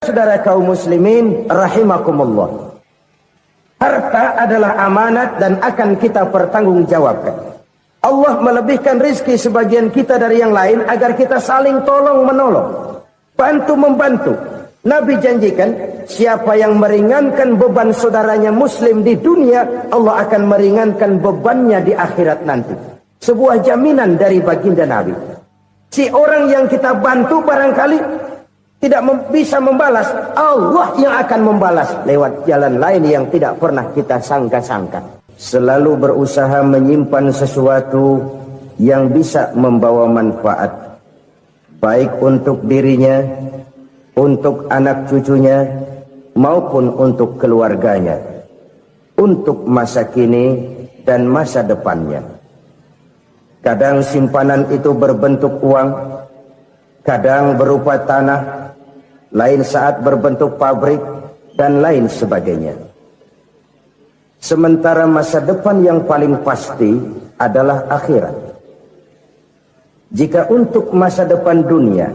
Saudara kaum muslimin rahimakumullah, harta adalah amanat dan akan kita pertanggungjawabkan. Allah melebihkan rizki sebagian kita dari yang lain agar kita saling tolong menolong, bantu membantu. Nabi janjikan, siapa yang meringankan beban saudaranya muslim di dunia, Allah akan meringankan bebannya di akhirat nanti. Sebuah jaminan dari baginda Nabi. Si orang yang kita bantu barangkali tidak bisa membalas, Allah yang akan membalas lewat jalan lain yang tidak pernah kita sangka-sangka. Selalu berusaha menyimpan sesuatu yang bisa membawa manfaat, baik untuk dirinya, untuk anak cucunya, maupun untuk keluarganya, untuk masa kini dan masa depannya. Kadang simpanan itu berbentuk uang, kadang berupa tanah, lain saat berbentuk pabrik, dan lain sebagainya. Sementara masa depan yang paling pasti adalah akhirat. Jika untuk masa depan dunia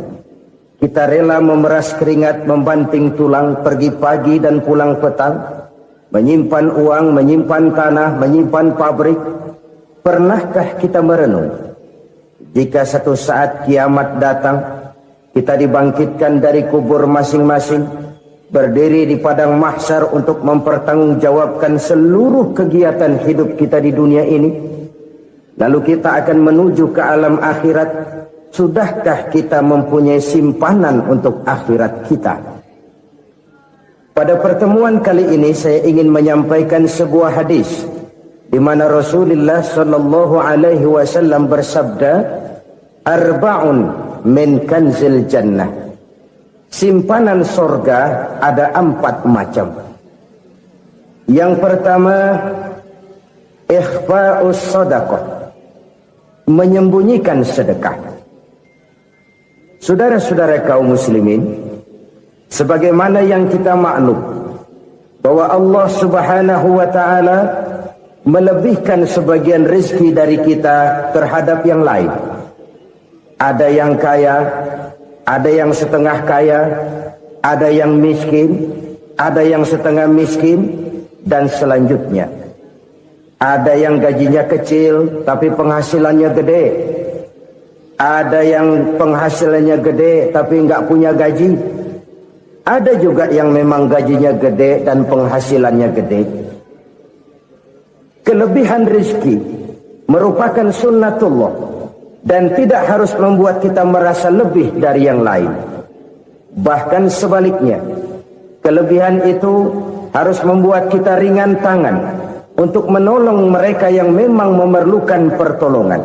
kita rela memeras keringat, membanting tulang, pergi pagi dan pulang petang, menyimpan uang, menyimpan tanah, menyimpan pabrik, pernahkah kita merenung jika satu saat kiamat datang, kita dibangkitkan dari kubur masing-masing, berdiri di padang mahsyar untuk mempertanggungjawabkan seluruh kegiatan hidup kita di dunia ini. Lalu kita akan menuju ke alam akhirat. Sudahkah kita mempunyai simpanan untuk akhirat kita? Pada pertemuan kali ini saya ingin menyampaikan sebuah hadis di mana Rasulullah sallallahu alaihi wasallam bersabda, "Arba'un min kanzil jannah." Simpanan sorga ada 4 macam. Yang pertama, ikhfa'us sadaqah, menyembunyikan sedekah. Saudara-saudara kaum muslimin, sebagaimana yang kita maklum bahwa Allah Subhanahu wa taala melebihkan sebagian rezeki dari kita terhadap yang lain. Ada yang kaya, ada yang setengah kaya, ada yang miskin, ada yang setengah miskin, dan selanjutnya. Ada yang gajinya kecil tapi penghasilannya gede. Ada yang penghasilannya gede tapi nggak punya gaji. Ada juga yang memang gajinya gede dan penghasilannya gede. Kelebihan rezeki merupakan sunnatullah dan tidak harus membuat kita merasa lebih dari yang lain. Bahkan sebaliknya, kelebihan itu harus membuat kita ringan tangan untuk menolong mereka yang memang memerlukan pertolongan.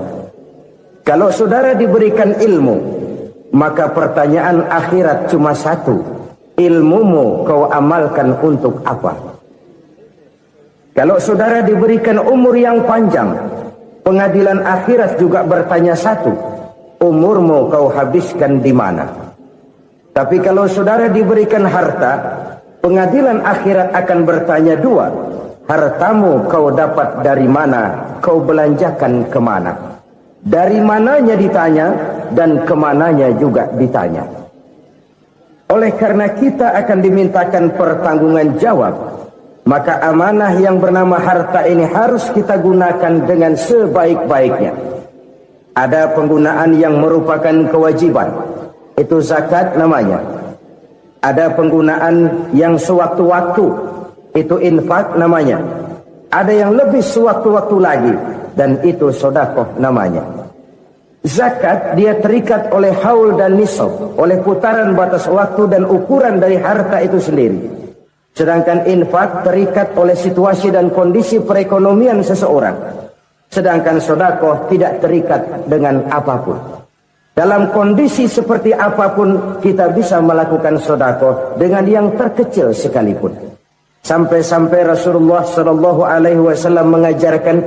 Kalau saudara diberikan ilmu, maka pertanyaan akhirat cuma satu: ilmumu kau amalkan untuk apa? Kalau saudara diberikan umur yang panjang, pengadilan akhirat juga bertanya satu: umurmu kau habiskan di mana? Tapi kalau saudara diberikan harta, pengadilan akhirat akan bertanya dua: hartamu kau dapat dari mana? Kau belanjakan kemana? Dari mananya ditanya, dan kemananya juga ditanya. Oleh karena kita akan dimintakan pertanggungan jawab, maka amanah yang bernama harta ini harus kita gunakan dengan sebaik-baiknya. Ada penggunaan yang merupakan kewajiban, itu zakat namanya. Ada penggunaan yang sewaktu-waktu, itu infak namanya. Ada yang lebih sewaktu-waktu lagi, dan itu sedekah namanya. Zakat dia terikat oleh haul dan nisab, oleh putaran batas waktu dan ukuran dari harta itu sendiri. Sedangkan infak terikat oleh situasi dan kondisi perekonomian seseorang. Sedangkan sedekah tidak terikat dengan apapun. Dalam kondisi seperti apapun kita bisa melakukan sedekah dengan yang terkecil sekalipun. Sampai-sampai Rasulullah sallallahu alaihi wasallam mengajarkan,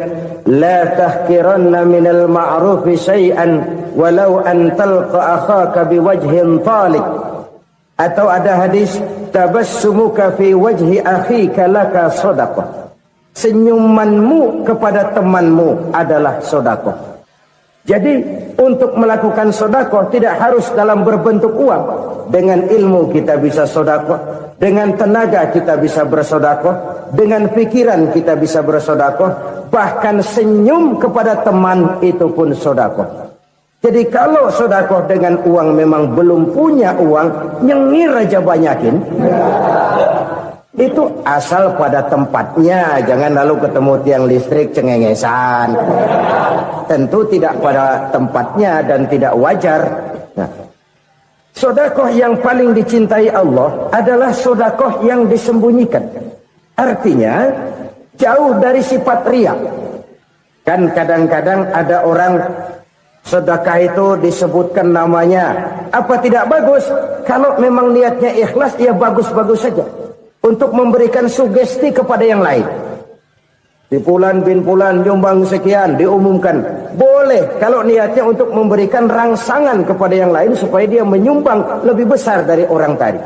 la tahqiranna minal ma'rufi syai'an walau an talqa akhaka biwajhin talik. Atau ada hadis, tabassumuka fi wajhi akhika laka shadaqah. Senyumanmu kepada temanmu adalah sedekah. Jadi untuk melakukan sedekah tidak harus dalam berbentuk uang. Dengan ilmu kita bisa sedekah, dengan tenaga kita bisa bersedekah, dengan pikiran kita bisa bersedekah, bahkan senyum kepada teman itu pun sedekah. Jadi kalau sedekah dengan uang memang belum punya uang, nyengir aja banyakin. Itu asal pada tempatnya, jangan lalu ketemu tiang listrik cengengesan. Tentu tidak pada tempatnya dan tidak wajar. Nah, sedekah yang paling dicintai Allah adalah sedekah yang disembunyikan. Artinya jauh dari sifat riya. Kan kadang-kadang ada orang sedekah itu disebutkan namanya. Apa tidak bagus? Kalau memang niatnya ikhlas, ya bagus-bagus saja. Untuk memberikan sugesti kepada yang lain. Di Fulan bin Fulan nyumbang sekian, diumumkan. Boleh kalau niatnya untuk memberikan rangsangan kepada yang lain supaya dia menyumbang lebih besar dari orang tadi.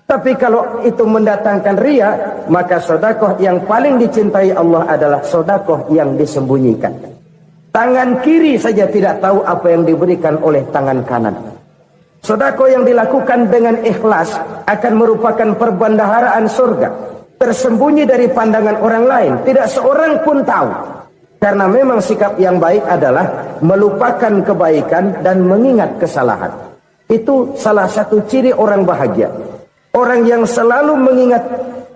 Tapi kalau itu mendatangkan riya, maka sedekah yang paling dicintai Allah adalah sedekah yang disembunyikan. Tangan kiri saja tidak tahu apa yang diberikan oleh tangan kanan. Sedekah yang dilakukan dengan ikhlas akan merupakan perbendaharaan surga, tersembunyi dari pandangan orang lain, tidak seorang pun tahu. Karena memang sikap yang baik adalah melupakan kebaikan dan mengingat kesalahan. Itu salah satu ciri orang bahagia. Orang yang selalu mengingat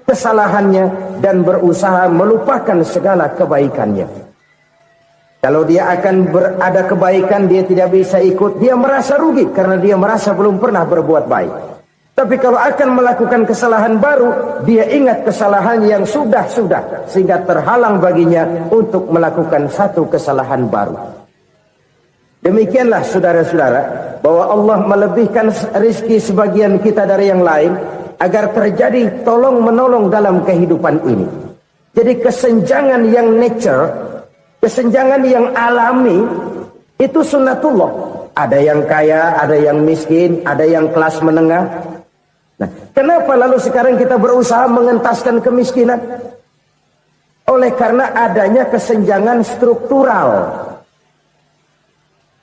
kesalahannya dan berusaha melupakan segala kebaikannya. Kalau dia akan berada kebaikan, dia tidak bisa ikut, dia merasa rugi karena dia merasa belum pernah berbuat baik. Tapi kalau akan melakukan kesalahan baru, dia ingat kesalahan yang sudah-sudah, sehingga terhalang baginya untuk melakukan satu kesalahan baru. Demikianlah saudara-saudara, bahwa Allah melebihkan rizki sebagian kita dari yang lain, agar terjadi tolong-menolong dalam kehidupan ini. Jadi kesenjangan yang nature, kesenjangan yang alami, itu sunnatullah. Ada yang kaya, ada yang miskin, ada yang kelas menengah. Nah, kenapa lalu sekarang kita berusaha mengentaskan kemiskinan? Oleh karena adanya kesenjangan struktural.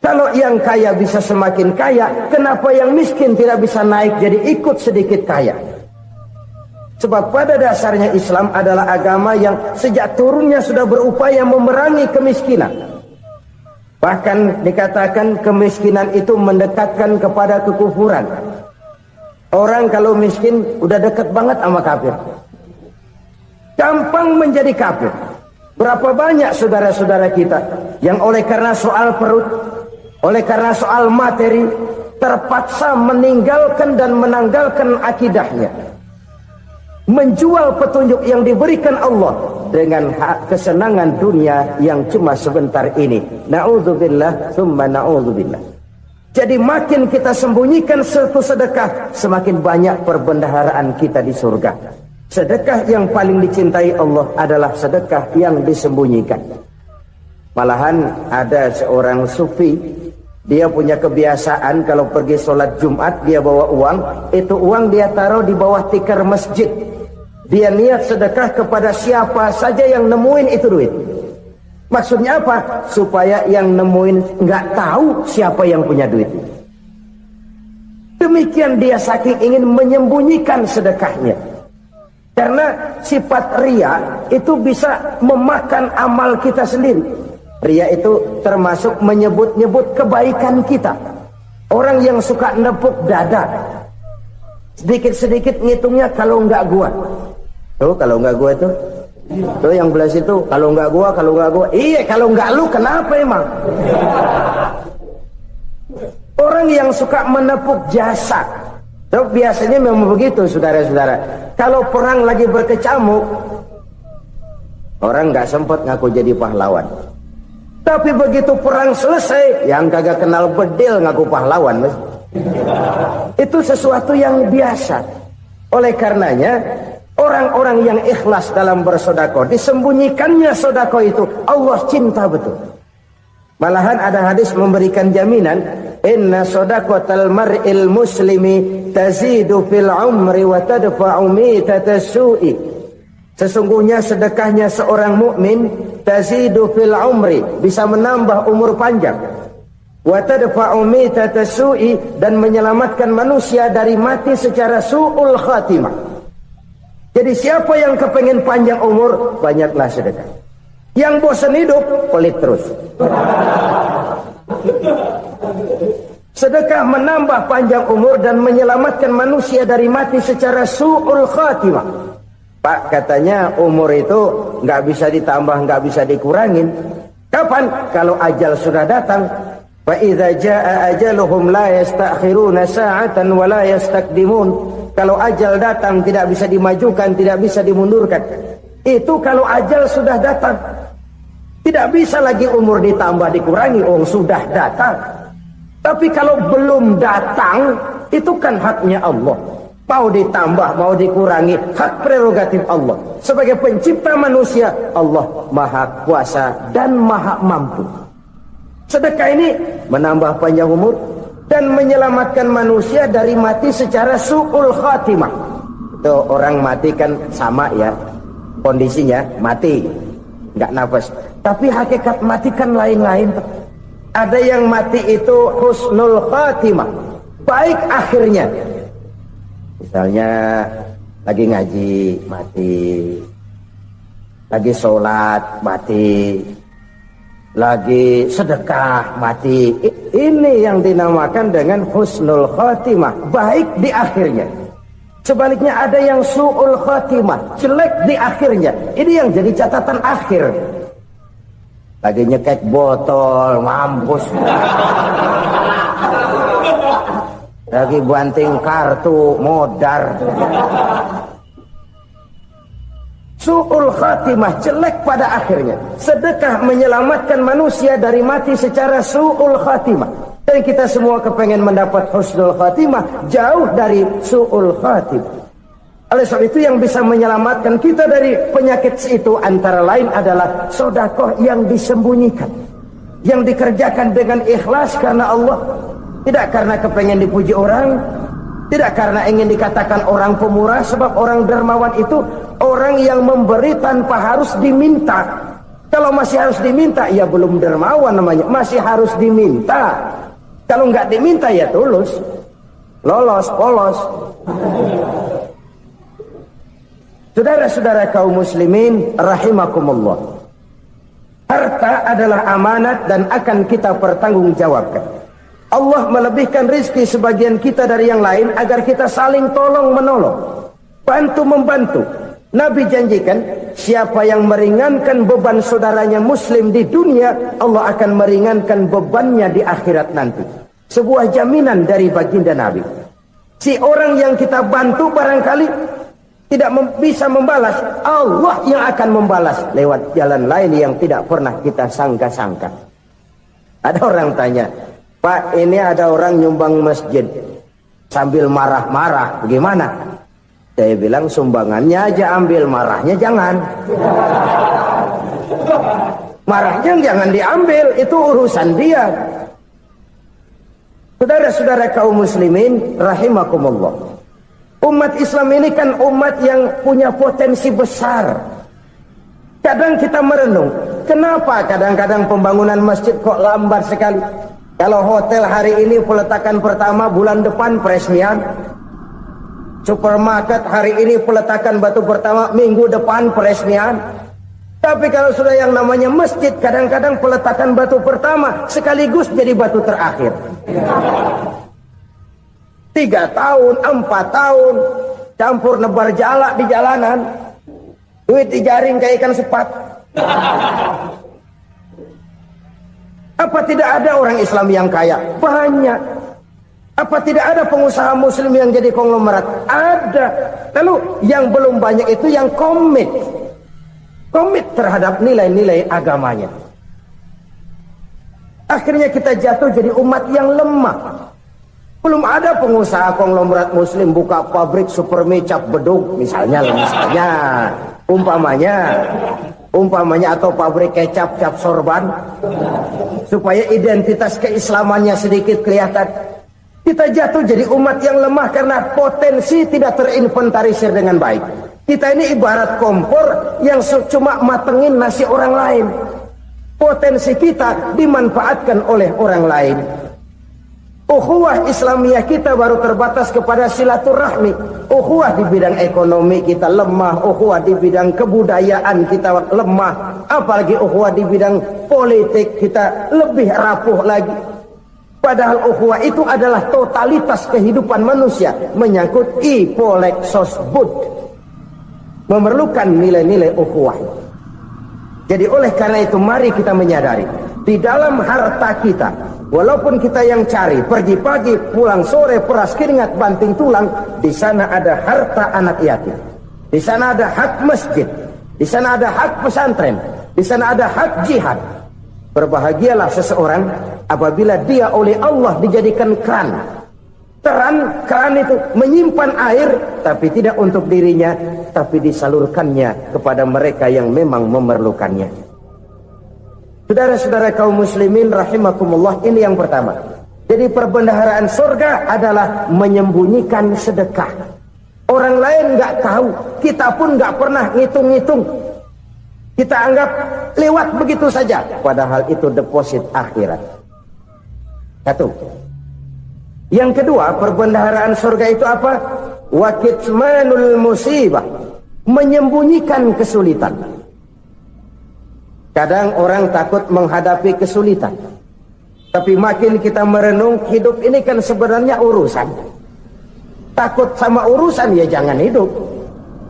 Kalau yang kaya bisa semakin kaya, kenapa yang miskin tidak bisa naik jadi ikut sedikit kaya? Sebab pada dasarnya Islam adalah agama yang sejak turunnya sudah berupaya memerangi kemiskinan. Bahkan dikatakan kemiskinan itu mendekatkan kepada kekufuran. Orang kalau miskin udah dekat banget sama kafir. Gampang menjadi kafir. Berapa banyak saudara-saudara kita yang oleh karena soal perut, oleh karena soal materi, terpaksa meninggalkan dan menanggalkan akidahnya. Menjual petunjuk yang diberikan Allah dengan kesenangan dunia yang cuma sebentar ini. Na'udzubillah, thumma na'udzubillah. Jadi makin kita sembunyikan satu sedekah, semakin banyak perbendaharaan kita di surga. Sedekah yang paling dicintai Allah adalah sedekah yang disembunyikan. Malahan ada seorang sufi, dia punya kebiasaan kalau pergi sholat Jumat dia bawa uang, itu uang dia taruh di bawah tikar masjid. Dia niat sedekah kepada siapa saja yang nemuin itu duit. Maksudnya apa? Supaya yang nemuin nggak tahu siapa yang punya duit. Demikian dia saking ingin menyembunyikan sedekahnya. Karena sifat riya itu bisa memakan amal kita sendiri. Riya itu termasuk menyebut-nyebut kebaikan kita. Orang yang suka nepuk dada, sedikit-sedikit ngitungnya kalau nggak gua. Tuh kalau nggak gua tuh yang belas itu kalau nggak gua. Iya kalau nggak lu kenapa emang? Orang yang suka menepuk jasa, tuh biasanya memang begitu saudara-saudara. Kalau perang lagi berkecamuk, orang nggak sempat ngaku jadi pahlawan. Tapi begitu perang selesai, yang kagak kenal bedil ngaku pahlawan. Itu sesuatu yang biasa. Oleh karenanya, orang-orang yang ikhlas dalam bersedekah, disembunyikannya sedekah itu, Allah cinta betul. Malahan ada hadis memberikan jaminan, inna sedaqatal mar'il muslimi tazidu fil umri wa tadfa'u mitatas su'i. Sesungguhnya sedekahnya seorang mukmin tazidu fil umri, bisa menambah umur panjang, wa tadfa'u mitata su'i, dan menyelamatkan manusia dari mati secara su'ul khatimah. Jadi siapa yang kepengen panjang umur, banyaklah sedekah. Yang bosan hidup, pelit terus. Sedekah menambah panjang umur dan menyelamatkan manusia dari mati secara su'ul khatimah. Pak, katanya umur itu nggak bisa ditambah, nggak bisa dikurangin. Kapan? Kalau ajal sudah datang. Fa idza jaa ajaluhum la yastakhiruna sa'atan wa la yastaqdimun. Kalau ajal datang tidak bisa dimajukan, tidak bisa dimundurkan. Itu kalau ajal sudah datang. Tidak bisa lagi umur ditambah dikurangi, sudah datang. Tapi kalau belum datang, itu kan haknya Allah. Mau ditambah, mau dikurangi, hak prerogatif Allah. Sebagai pencipta manusia, Allah maha kuasa dan maha mampu. Sedekah ini menambah panjang umur dan menyelamatkan manusia dari mati secara su'ul khatimah. Itu orang mati kan sama ya, kondisinya mati, nggak nafas. Tapi hakikat mati kan lain-lain. Ada yang mati itu husnul khatimah, baik akhirnya. Misalnya lagi ngaji mati, lagi sholat mati, lagi sedekah mati. Ini yang dinamakan dengan husnul khatimah, baik di akhirnya. Sebaliknya ada yang su'ul khatimah, jelek di akhirnya. Ini yang jadi catatan akhir. Lagi nyekek botol, mampus. Lagi banting kartu, modar. Su'ul khatimah, jelek pada akhirnya. Sedekah menyelamatkan manusia dari mati secara su'ul khatimah. Dan kita semua kepengen mendapat husnul khatimah, jauh dari su'ul khatimah. Oleh sebab itu yang bisa menyelamatkan kita dari penyakit itu antara lain adalah sedekah yang disembunyikan, yang dikerjakan dengan ikhlas karena Allah, tidak karena kepengen dipuji orang, tidak karena ingin dikatakan orang pemurah. Sebab orang dermawan itu orang yang memberi tanpa harus diminta. Kalau masih harus diminta, ya belum dermawan namanya, masih harus diminta. Kalau nggak diminta ya tulus, lolos, polos. Saudara-saudara kaum muslimin rahimakumullah, harta adalah amanat dan akan kita pertanggungjawabkan. Allah melebihkan rizki sebagian kita dari yang lain agar kita saling tolong menolong, bantu membantu. Nabi janjikan siapa yang meringankan beban saudaranya muslim di dunia, Allah akan meringankan bebannya di akhirat nanti. Sebuah jaminan dari baginda Nabi. Si orang yang kita bantu barangkali tidak bisa membalas, Allah yang akan membalas lewat jalan lain yang tidak pernah kita sangka-sangka. Ada orang tanya, Pak, ini ada orang nyumbang masjid sambil marah-marah, bagaimana? Saya bilang sumbangannya aja ambil, marahnya jangan. Marahnya jangan diambil, itu urusan dia. Saudara-saudara kaum muslimin rahimakumullah, umat Islam ini kan umat yang punya potensi besar. Kadang kita merenung, kenapa kadang-kadang pembangunan masjid kok lambat sekali? Kalau hotel hari ini peletakan pertama, bulan depan peresmian. Supermarket hari ini peletakan batu pertama, minggu depan peresmian. Tapi kalau sudah yang namanya masjid, kadang-kadang peletakan batu pertama sekaligus jadi batu terakhir. 3 tahun, 4 tahun, campur nebar jala di jalanan, duit dijaring kayak ikan sepat. Apa tidak ada orang Islam yang kaya? Banyak. Apa tidak ada pengusaha muslim yang jadi konglomerat? Ada. Lalu yang belum banyak itu yang komit terhadap nilai-nilai agamanya. Akhirnya kita jatuh jadi umat yang lemah. Belum ada pengusaha konglomerat muslim buka pabrik supermi cap beduk misalnya umpamanya atau pabrik kecap cap sorban supaya identitas keislamannya sedikit kelihatan. Kita jatuh jadi umat yang lemah karena potensi tidak terinventarisir dengan baik. Kita ini ibarat kompor yang cuma matengin nasi orang lain. Potensi kita dimanfaatkan oleh orang lain. Ukhuwah Islamiyah kita baru terbatas kepada silaturahmi. Ukhuwah di bidang ekonomi kita lemah, ukhuwah di bidang kebudayaan kita lemah, apalagi ukhuwah di bidang politik kita lebih rapuh lagi. Padahal ukhuwah itu adalah totalitas kehidupan manusia, menyangkut ipolek sosbud, memerlukan nilai-nilai ukhuwah. Jadi oleh karena itu mari kita menyadari, di dalam harta kita, walaupun kita yang cari, pergi pagi, pulang sore, peras keringat, banting tulang, di sana ada harta anak yatim. Di sana ada hak masjid. Di sana ada hak pesantren. Di sana ada hak jihad. Berbahagialah seseorang apabila dia oleh Allah dijadikan keran. Keran itu menyimpan air, tapi tidak untuk dirinya, tapi disalurkannya kepada mereka yang memang memerlukannya. Saudara-saudara kaum muslimin rahimakumullah, ini yang pertama. Jadi perbendaharaan surga adalah menyembunyikan sedekah. Orang lain nggak tahu, kita pun nggak pernah ngitung-ngitung. Kita anggap lewat begitu saja, padahal itu deposit akhirat. Satu. Yang kedua, perbendaharaan surga itu apa? Wa kitmanul musibah, menyembunyikan kesulitan. Kadang orang takut menghadapi kesulitan, tapi makin kita merenung, hidup ini kan sebenarnya urusan. Takut sama urusan ya jangan hidup.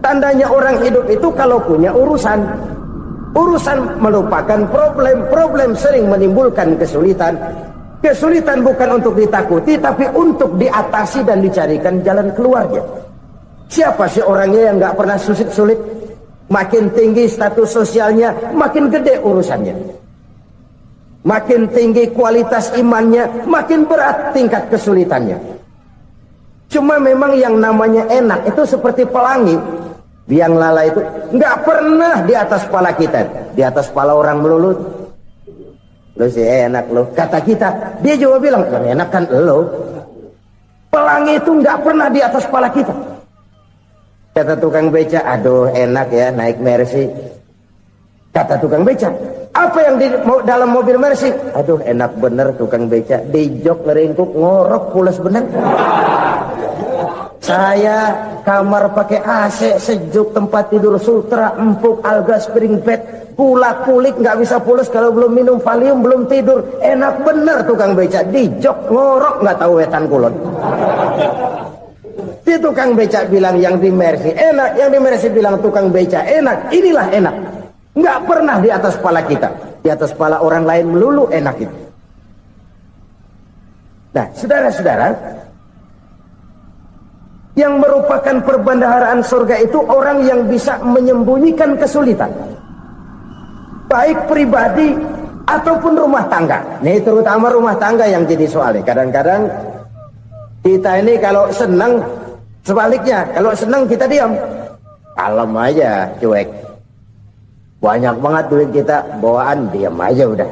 Tandanya orang hidup itu kalau punya urusan. Urusan melupakan problem, problem sering menimbulkan kesulitan. Kesulitan bukan untuk ditakuti, tapi untuk diatasi dan dicarikan jalan keluarnya. Siapa sih orangnya yang nggak pernah sulit-sulit? Makin tinggi status sosialnya, makin gede urusannya. Makin tinggi kualitas imannya, makin berat tingkat kesulitannya. Cuma memang yang namanya enak itu seperti pelangi. Biang lala itu nggak pernah di atas kepala kita, di atas kepala orang melulu. Lo sih enak lo, kata kita. Dia juga bilang yang enak kan lo. Pelangi itu nggak pernah di atas kepala kita. Kata tukang beca, aduh enak ya naik Mercy. Kata tukang beca, apa yang di dalam mobil Mercy? Aduh enak bener tukang beca, di jok ngeringkuk ngorok pules bener. Saya kamar pakai AC, sejuk, tempat tidur sutra, empuk, alga, spring bed, kulak kulik nggak bisa pules kalau belum minum Valium, belum tidur. Enak bener tukang beca, di jok ngorok nggak tahu wetan kulon. Si tukang beca bilang yang di Mercy enak, yang di Mercy bilang tukang beca enak. Inilah enak, nggak pernah di atas kepala kita, di atas kepala orang lain melulu enak itu. Nah, saudara-saudara, yang merupakan perbendaharaan surga itu orang yang bisa menyembunyikan kesulitan, baik pribadi ataupun rumah tangga. Nih terutama rumah tangga yang jadi soalnya. Kadang-kadang kita ini kalau senang, sebaliknya kalau senang kita diam, kalem aja, cuek. Banyak banget duit kita bawaan, diam aja udah.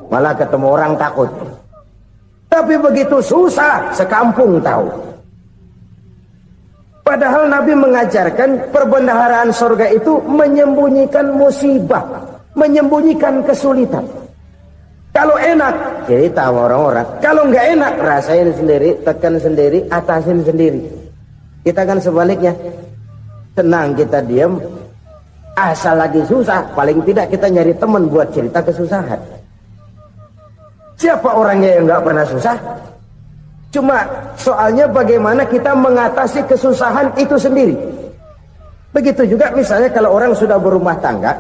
Malah ketemu orang takut. Tapi begitu susah, sekampung tahu. Padahal Nabi mengajarkan perbendaharaan surga itu menyembunyikan musibah, menyembunyikan kesulitan. Kalau enak, cerita sama orang-orang. Kalau nggak enak, rasain sendiri, tekan sendiri, atasin sendiri. Kita kan sebaliknya, senang kita diam, asal lagi susah, paling tidak kita nyari teman buat cerita kesusahan. Siapa orangnya yang nggak pernah susah? Cuma soalnya bagaimana kita mengatasi kesusahan itu sendiri. Begitu juga misalnya kalau orang sudah berumah tangga,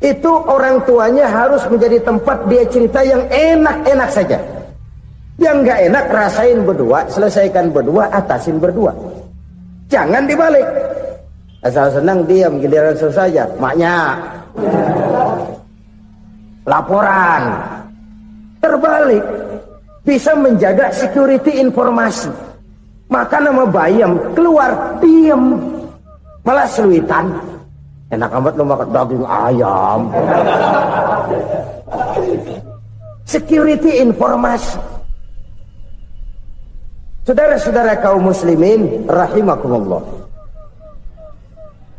itu orang tuanya harus menjadi tempat dia cerita yang enak-enak saja. Yang nggak enak rasain berdua, selesaikan berdua, atasin berdua. Jangan dibalik. Asal senang diam, giliran susah saja. Maknya laporan. Terbalik. Bisa menjaga security informasi. Maka nama bayam keluar diam, malah seluitan. Enak amat lo makan daging ayam. Security informasi. Saudara-saudara kaum muslimin rahimakumullah,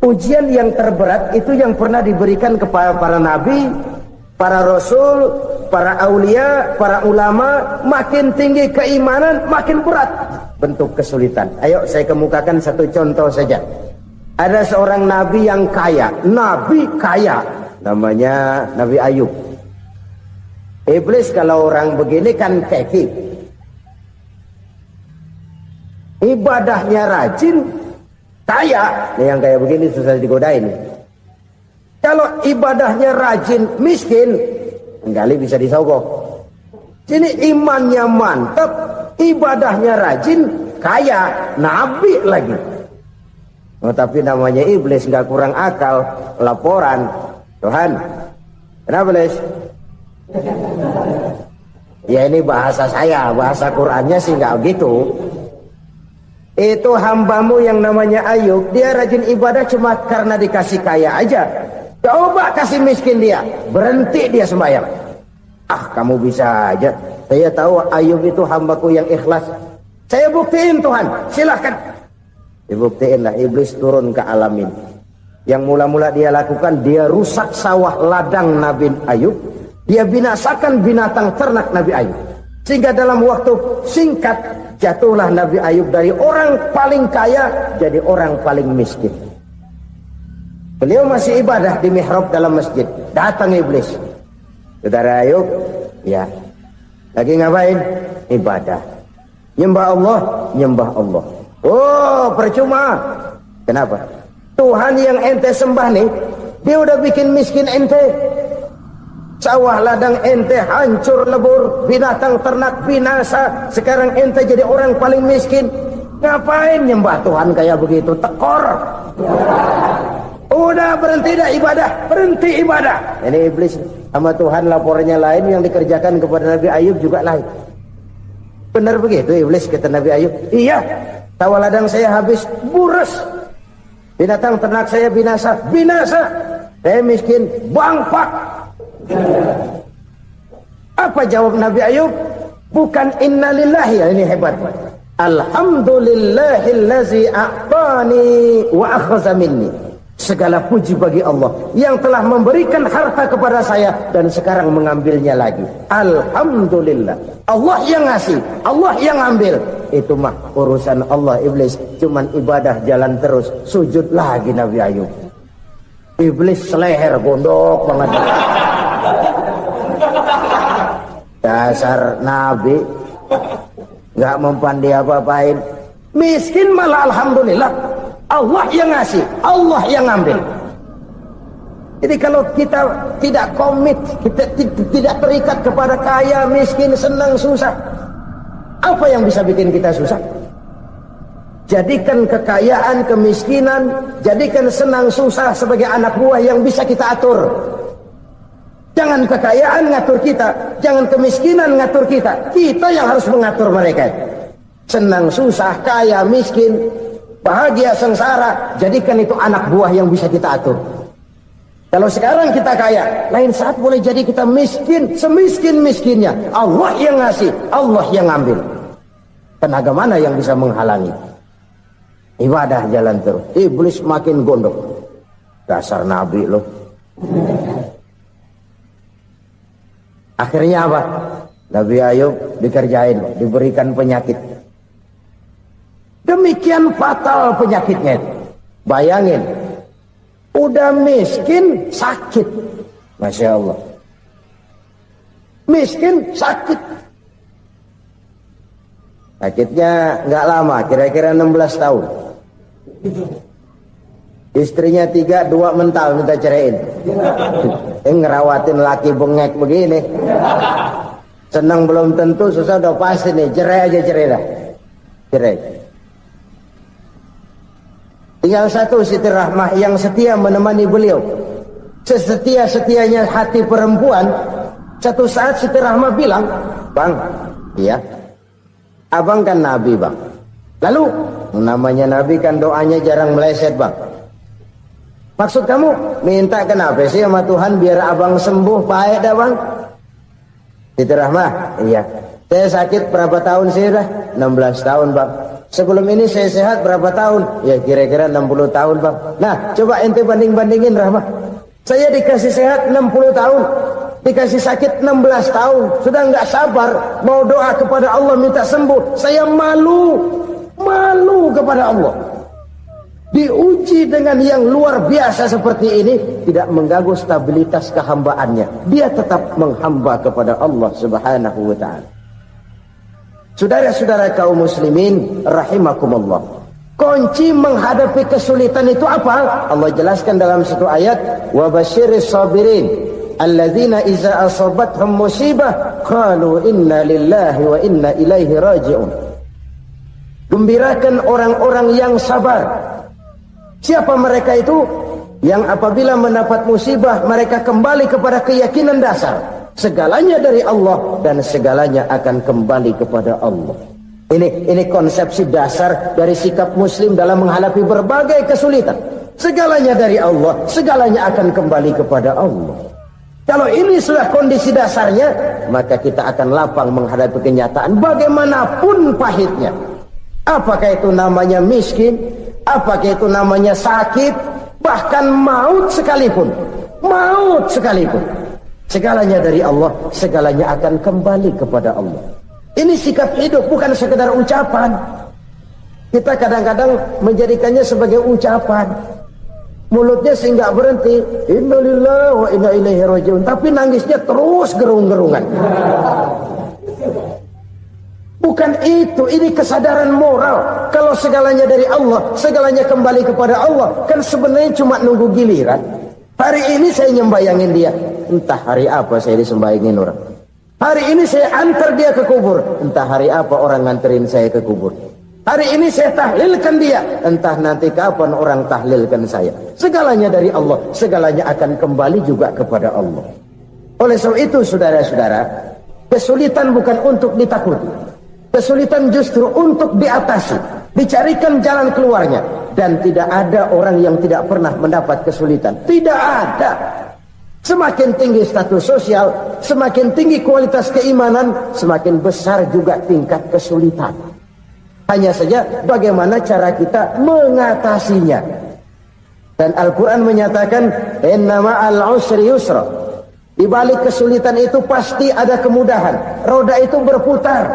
ujian yang terberat itu yang pernah diberikan kepada para nabi para rasul, para aulia, para ulama, makin tinggi keimanan, makin berat bentuk kesulitan. Ayo saya kemukakan satu contoh saja. Ada seorang nabi yang kaya, nabi kaya, namanya Nabi Ayub. Iblis kalau orang begini kan keki, ibadahnya rajin, kaya. Yang kayak begini susah digodain. Kalau ibadahnya rajin, miskin, kali bisa disogok. Sini imannya mantap, ibadahnya rajin, kaya, nabi lagi. Oh, tapi namanya iblis nggak kurang akal. Laporan, Tuhan, kenapa Les? Ya ini bahasa saya, bahasa Qurannya sih nggak gitu. Itu hambamu yang namanya Ayub, dia rajin ibadah cuma karena dikasih kaya aja. Coba kasih miskin dia, berhenti dia sembahyang. Ah, kamu bisa aja. Saya tahu Ayub itu hambaku yang ikhlas. Saya buktiin Tuhan, silahkan. Dibuktiin lah, iblis turun ke alam ini. Yang mula-mula dia lakukan, dia rusak sawah ladang Nabi Ayub. Dia binasakan binatang ternak Nabi Ayub. Sehingga dalam waktu singkat, jatuhlah Nabi Ayub dari orang paling kaya jadi orang paling miskin. Beliau masih ibadah di mihrab dalam masjid. Datang iblis. Saudara Ayub, ya, lagi ngapain? Ibadah. Nyembah Allah, nyembah Allah. Oh, percuma. Kenapa? Tuhan yang ente sembah nih, dia udah bikin miskin ente. Sawah ladang ente hancur lebur, binatang ternak binasa. Sekarang ente jadi orang paling miskin. Ngapain nyembah Tuhan kayak begitu? Tekor. Udah berhenti dah ibadah, berhenti ibadah. Ini iblis sama Tuhan laporannya lain, yang dikerjakan kepada Nabi Ayub juga lain. Benar begitu iblis kata Nabi Ayub? Iya, sawah ladang saya habis buras, binatang ternak saya binasa, binasa. Saya miskin, bangpak. Apa jawab Nabi Ayub? Bukan innalillahi, ya ini hebat. Alhamdulillahillazi a'tani wa akhadha minni. Segala puji bagi Allah yang telah memberikan harta kepada saya dan sekarang mengambilnya lagi. Alhamdulillah. Allah yang ngasih, Allah yang ambil. Itu mah urusan Allah. Iblis cuman ibadah jalan terus, sujud lagi Nabi Ayub. Iblis seleher gondok banget. Dasar Nabi nggak mempan dia apa-apain. Miskin malah alhamdulillah. Allah yang ngasih, Allah yang ngambil. Jadi kalau kita tidak komit, kita tidak terikat kepada kaya, miskin, senang, susah, apa yang bisa bikin kita susah? Jadikan kekayaan, kemiskinan, jadikan senang, susah sebagai anak buah yang bisa kita atur. Jangan kekayaan ngatur kita, jangan kemiskinan ngatur kita. Kita yang harus mengatur mereka. Senang, susah, kaya, miskin, bahagia, sengsara, jadikan itu anak buah yang bisa kita atur. Kalau sekarang kita kaya, lain saat boleh jadi kita miskin, semiskin-miskinnya. Allah yang ngasih, Allah yang ngambil. Tenaga mana yang bisa menghalangi? Ibadah jalan terus. Iblis makin gondok. Dasar Nabi loh. Akhirnya apa? Nabi Ayub dikerjain, diberikan penyakit. Demikian fatal penyakitnya. Bayangin, udah miskin sakit. Masya Allah. Miskin sakit. Sakitnya nggak lama, kira-kira 16 tahun. Istrinya 3, 2 mental minta ceraiin. Ngerawatin laki bengek begini. Senang belum tentu, susah udah pasti nih. Cerai aja, cerai dah. Cerai. Tinggal satu Siti Rahmah yang setia menemani beliau. Sesetia-setianya hati perempuan. Satu saat Siti Rahmah bilang, "Bang, iya, abang kan Nabi bang. Lalu, namanya Nabi kan doanya jarang meleset bang. Maksud kamu minta kenapa sih sama Tuhan biar abang sembuh baik dah bang?" Siti Rahmah, iya. Saya sakit berapa tahun sih dah? 16 tahun bang. Sebelum ini saya sehat berapa tahun? Ya kira-kira 60 tahun bang. Nah coba ente banding-bandingin Rahmah. Saya dikasih sehat 60 tahun. dikasih sakit 16 tahun, sudah nggak sabar, mau doa kepada Allah minta sembuh. Saya malu kepada Allah. Diuji dengan yang luar biasa seperti ini, tidak mengganggu stabilitas kehambaannya. Dia tetap menghamba kepada Allah Subhanahu wa ta'ala. Saudara-saudara kaum muslimin rahimakumullah, kunci menghadapi kesulitan itu apa? Allah jelaskan dalam satu ayat, wa basyiris sabirin alladzina iza asabathum musibah qalu inna lillahi wa inna ilaihi raji'un. Gembirakan orang-orang yang sabar. Siapa mereka itu? Yang apabila mendapat musibah, mereka kembali kepada keyakinan dasar, segalanya dari Allah dan segalanya akan kembali kepada Allah. Ini konsepsi dasar dari sikap muslim dalam menghadapi berbagai kesulitan. Segalanya dari Allah, segalanya akan kembali kepada Allah. Kalau ini sudah kondisi dasarnya, maka kita akan lapang menghadapi kenyataan bagaimanapun pahitnya. Apakah itu namanya miskin, apakah itu namanya sakit, bahkan maut sekalipun. Segalanya dari Allah, segalanya akan kembali kepada Allah. Ini sikap hidup, bukan sekedar ucapan. Kita kadang-kadang menjadikannya sebagai ucapan. Mulutnya sehingga berhenti, innalillahi wa inna ilaihi raji'un, tapi nangisnya terus gerung-gerungan. Bukan itu, ini kesadaran moral. Kalau segalanya dari Allah, segalanya kembali kepada Allah, kan sebenarnya cuma nunggu giliran. Hari ini saya nyembayangin dia, entah hari apa saya disembayangin orang. Hari ini saya antar dia ke kubur, entah hari apa orang nganterin saya ke kubur. Hari ini saya tahlilkan dia, entah nanti kapan orang tahlilkan saya. Segalanya dari Allah, segalanya akan kembali juga kepada Allah. Oleh sebab itu saudara-saudara, kesulitan bukan untuk ditakuti. Kesulitan justru untuk diatasi, dicarikan jalan keluarnya. Dan tidak ada orang yang tidak pernah mendapat kesulitan. Tidak ada. Semakin tinggi status sosial, semakin tinggi kualitas keimanan, semakin besar juga tingkat kesulitan. Hanya saja bagaimana cara kita mengatasinya. Dan Al-Quran menyatakan, inna ma'al usri yusra. Di balik kesulitan itu pasti ada kemudahan. Roda itu berputar.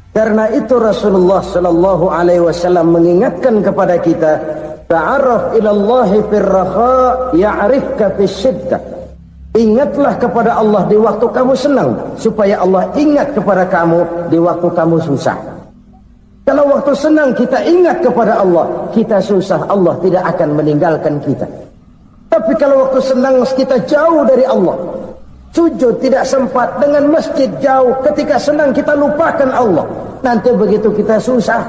Karena itu Rasulullah sallallahu alaihi wasallam mengingatkan kepada kita, ta'arraf ila Allah fir raha ya'rifka fis syiddah. Ingatlah kepada Allah di waktu kamu senang, supaya Allah ingat kepada kamu di waktu kamu susah. Kalau waktu senang kita ingat kepada Allah, kita susah, Allah tidak akan meninggalkan kita. Tapi kalau waktu senang kita jauh dari Allah, sujud tidak sempat, dengan masjid jauh, ketika senang kita lupakan Allah. Nanti begitu kita susah,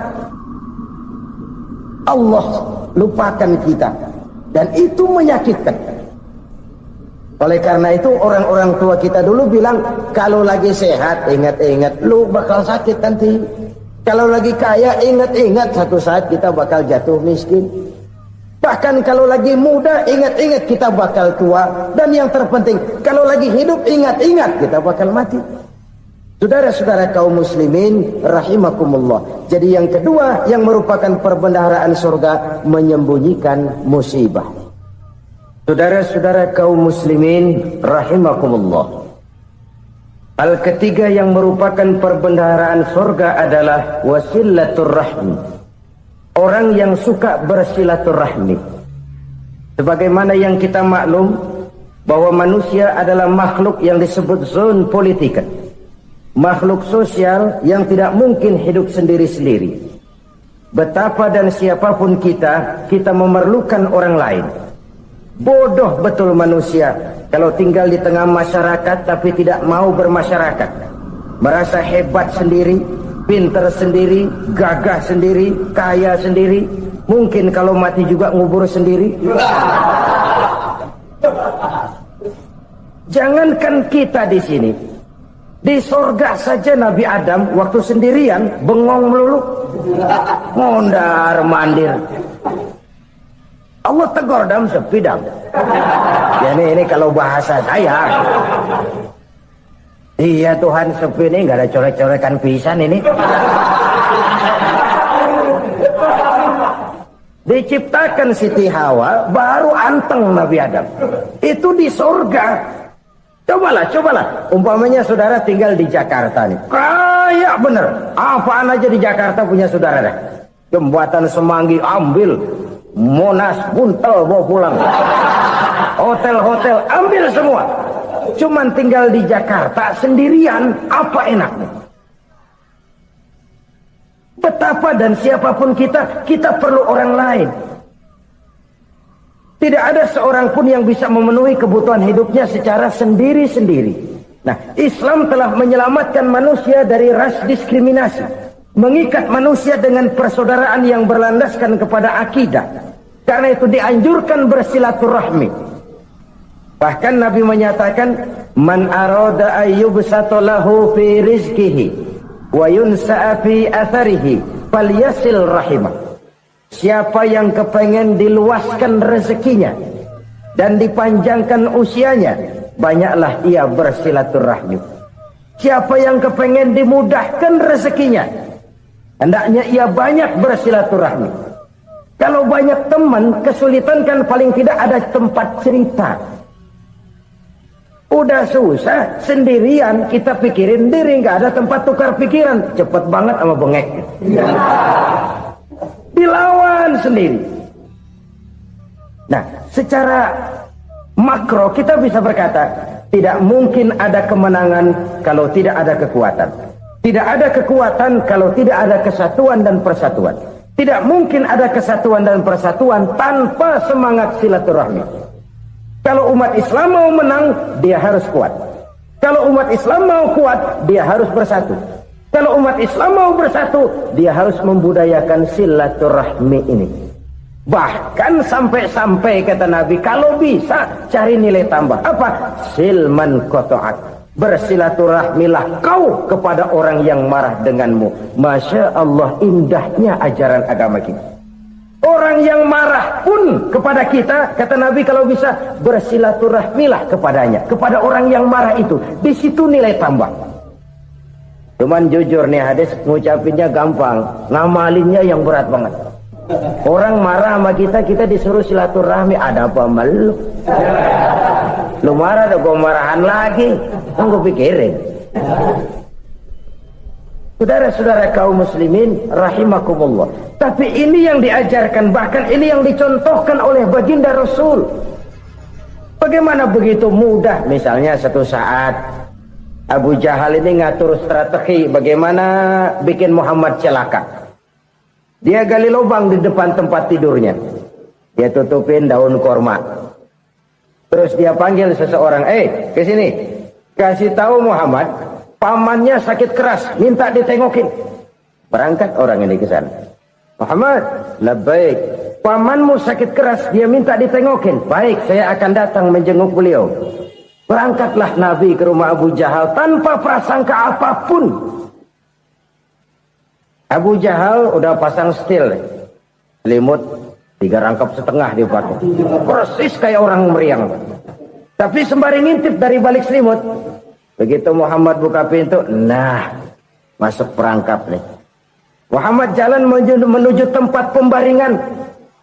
Allah lupakan kita. Dan itu menyakitkan. Oleh karena itu orang-orang tua kita dulu bilang, kalau lagi sehat ingat-ingat lu bakal sakit nanti. Kalau lagi kaya ingat-ingat satu saat kita bakal jatuh miskin. Bahkan kalau lagi muda ingat-ingat kita bakal tua. Dan yang terpenting, kalau lagi hidup ingat-ingat kita bakal mati. Saudara-saudara kaum muslimin rahimakumullah. Jadi yang kedua yang merupakan perbendaharaan surga, menyembunyikan musibah. Saudara-saudara kaum muslimin rahimakumullah. Hal ketiga yang merupakan perbendaharaan surga adalah wasilatur rahmi. Orang yang suka bersilaturahmi. Sebagaimana yang kita maklum bahwa manusia adalah makhluk yang disebut zon politika. Makhluk sosial yang tidak mungkin hidup sendiri-sendiri. Betapa dan siapapun kita memerlukan orang lain. Bodoh betul manusia kalau tinggal di tengah masyarakat tapi tidak mau bermasyarakat. Merasa hebat sendiri, pinter sendiri, gagah sendiri, kaya sendiri. Mungkin kalau mati juga ngubur sendiri. Jangankan kita di sini, di sorga saja Nabi Adam waktu sendirian bengong melulu, mondar mandir. Allah tegur dalam sepidang. Ya ini kalau bahasa saya. Iya Tuhan, sepi ini nggak ada corek-corekan pisan ini. Diciptakan Siti Hawa baru anteng Nabi Adam. Itu di surga. Cobalah. Umpamanya saudara tinggal di Jakarta nih. Kayak bener. Apaan aja di Jakarta punya saudara dah. Jembatan Semanggi ambil. Monas buntel bawa pulang. Hotel-hotel ambil semua. Cuman tinggal di Jakarta sendirian. Apa enaknya? Betapa dan siapapun kita perlu orang lain. Tidak ada seorang pun yang bisa memenuhi kebutuhan hidupnya secara sendiri-sendiri. Nah, Islam telah menyelamatkan manusia dari ras diskriminasi. Mengikat manusia dengan persaudaraan yang berlandaskan kepada akidah. Karena itu dianjurkan bersilaturahmi. Bahkan Nabi menyatakan, Man arada ayyubsata lahu fi rizkihi wa yunsa'a fi atharihi falyasil rahimah. Siapa yang kepengen diluaskan rezekinya dan dipanjangkan usianya, banyaklah ia bersilaturahmi. Siapa yang kepengen dimudahkan rezekinya, hendaknya ia banyak bersilaturahmi. Kalau banyak teman, kesulitan kan paling tidak ada tempat cerita. Udah susah, sendirian kita pikirin diri, nggak ada tempat tukar pikiran. Cepet banget sama bengek. Dilawan sendiri. Nah, secara makro kita bisa berkata, tidak mungkin ada kemenangan kalau tidak ada kekuatan. Tidak ada kekuatan kalau tidak ada kesatuan dan persatuan. Tidak mungkin ada kesatuan dan persatuan tanpa semangat silaturahmi. Kalau umat Islam mau menang, dia harus kuat. Kalau umat Islam mau kuat, dia harus bersatu. Kalau umat Islam mau bersatu, dia harus membudayakan silaturahmi ini. Bahkan sampai-sampai kata Nabi, kalau bisa cari nilai tambah. Apa? Silman qata'ak. Bersilaturahmilah kau kepada orang yang marah denganmu. Masya Allah, indahnya ajaran agama kita. Orang yang marah pun kepada kita, kata Nabi, kalau bisa bersilaturahmilah kepadanya. Kepada orang yang marah itu. Di situ nilai tambah. Cuman jujur nih hadis ngucapinnya gampang, ngamalinnya yang berat banget. Orang marah sama kita disuruh silaturahmi, ada apa malu? Lu marah tuh, gue marahan lagi. Kan gue pikirin. Saudara-saudara kaum muslimin rahimakumullah. Tapi ini yang diajarkan, bahkan ini yang dicontohkan oleh baginda Rasul. Bagaimana begitu mudah, misalnya satu saat Abu Jahal ini ngatur strategi bagaimana bikin Muhammad celaka. Dia gali lubang di depan tempat tidurnya. Dia tutupin daun korma. Terus dia panggil seseorang, ke sini. Kasih tahu Muhammad, pamannya sakit keras, minta ditengokin. Berangkat orang ini ke sana. Muhammad, labbaik. Pamanmu sakit keras, dia minta ditengokin. Baik, saya akan datang menjenguk beliau. Berangkatlah Nabi ke rumah Abu Jahal tanpa prasangka apapun. Abu Jahal udah pasang setil, selimut 3 rangkap setengah dipakai, persis kayak orang meriang. Tapi sembari ngintip dari balik selimut, begitu Muhammad buka pintu, nah masuk perangkap nih. Muhammad jalan menuju tempat pembaringan.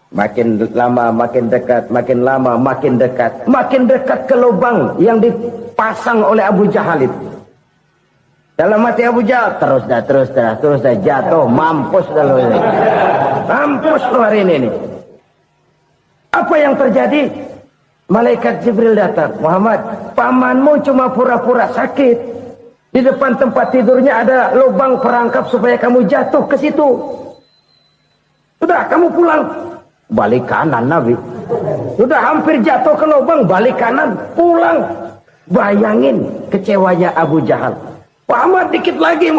Makin lama makin dekat, makin lama makin dekat, makin dekat ke lubang yang dipasang oleh Abu Jahal itu. Dalam hati Abu Jahal, terus dah jatuh, mampus dah lo ini. Mampus lo hari ini. Apa yang terjadi? Malaikat Jibril datang. Muhammad, pamanmu cuma pura-pura sakit. Di depan tempat tidurnya ada lubang perangkap supaya kamu jatuh ke situ. Sudah, kamu pulang. Balik kanan Nabi. Sudah hampir jatuh ke lubang, balik kanan, pulang. Bayangin kecewanya Abu Jahal. Muhammad dikit lagi.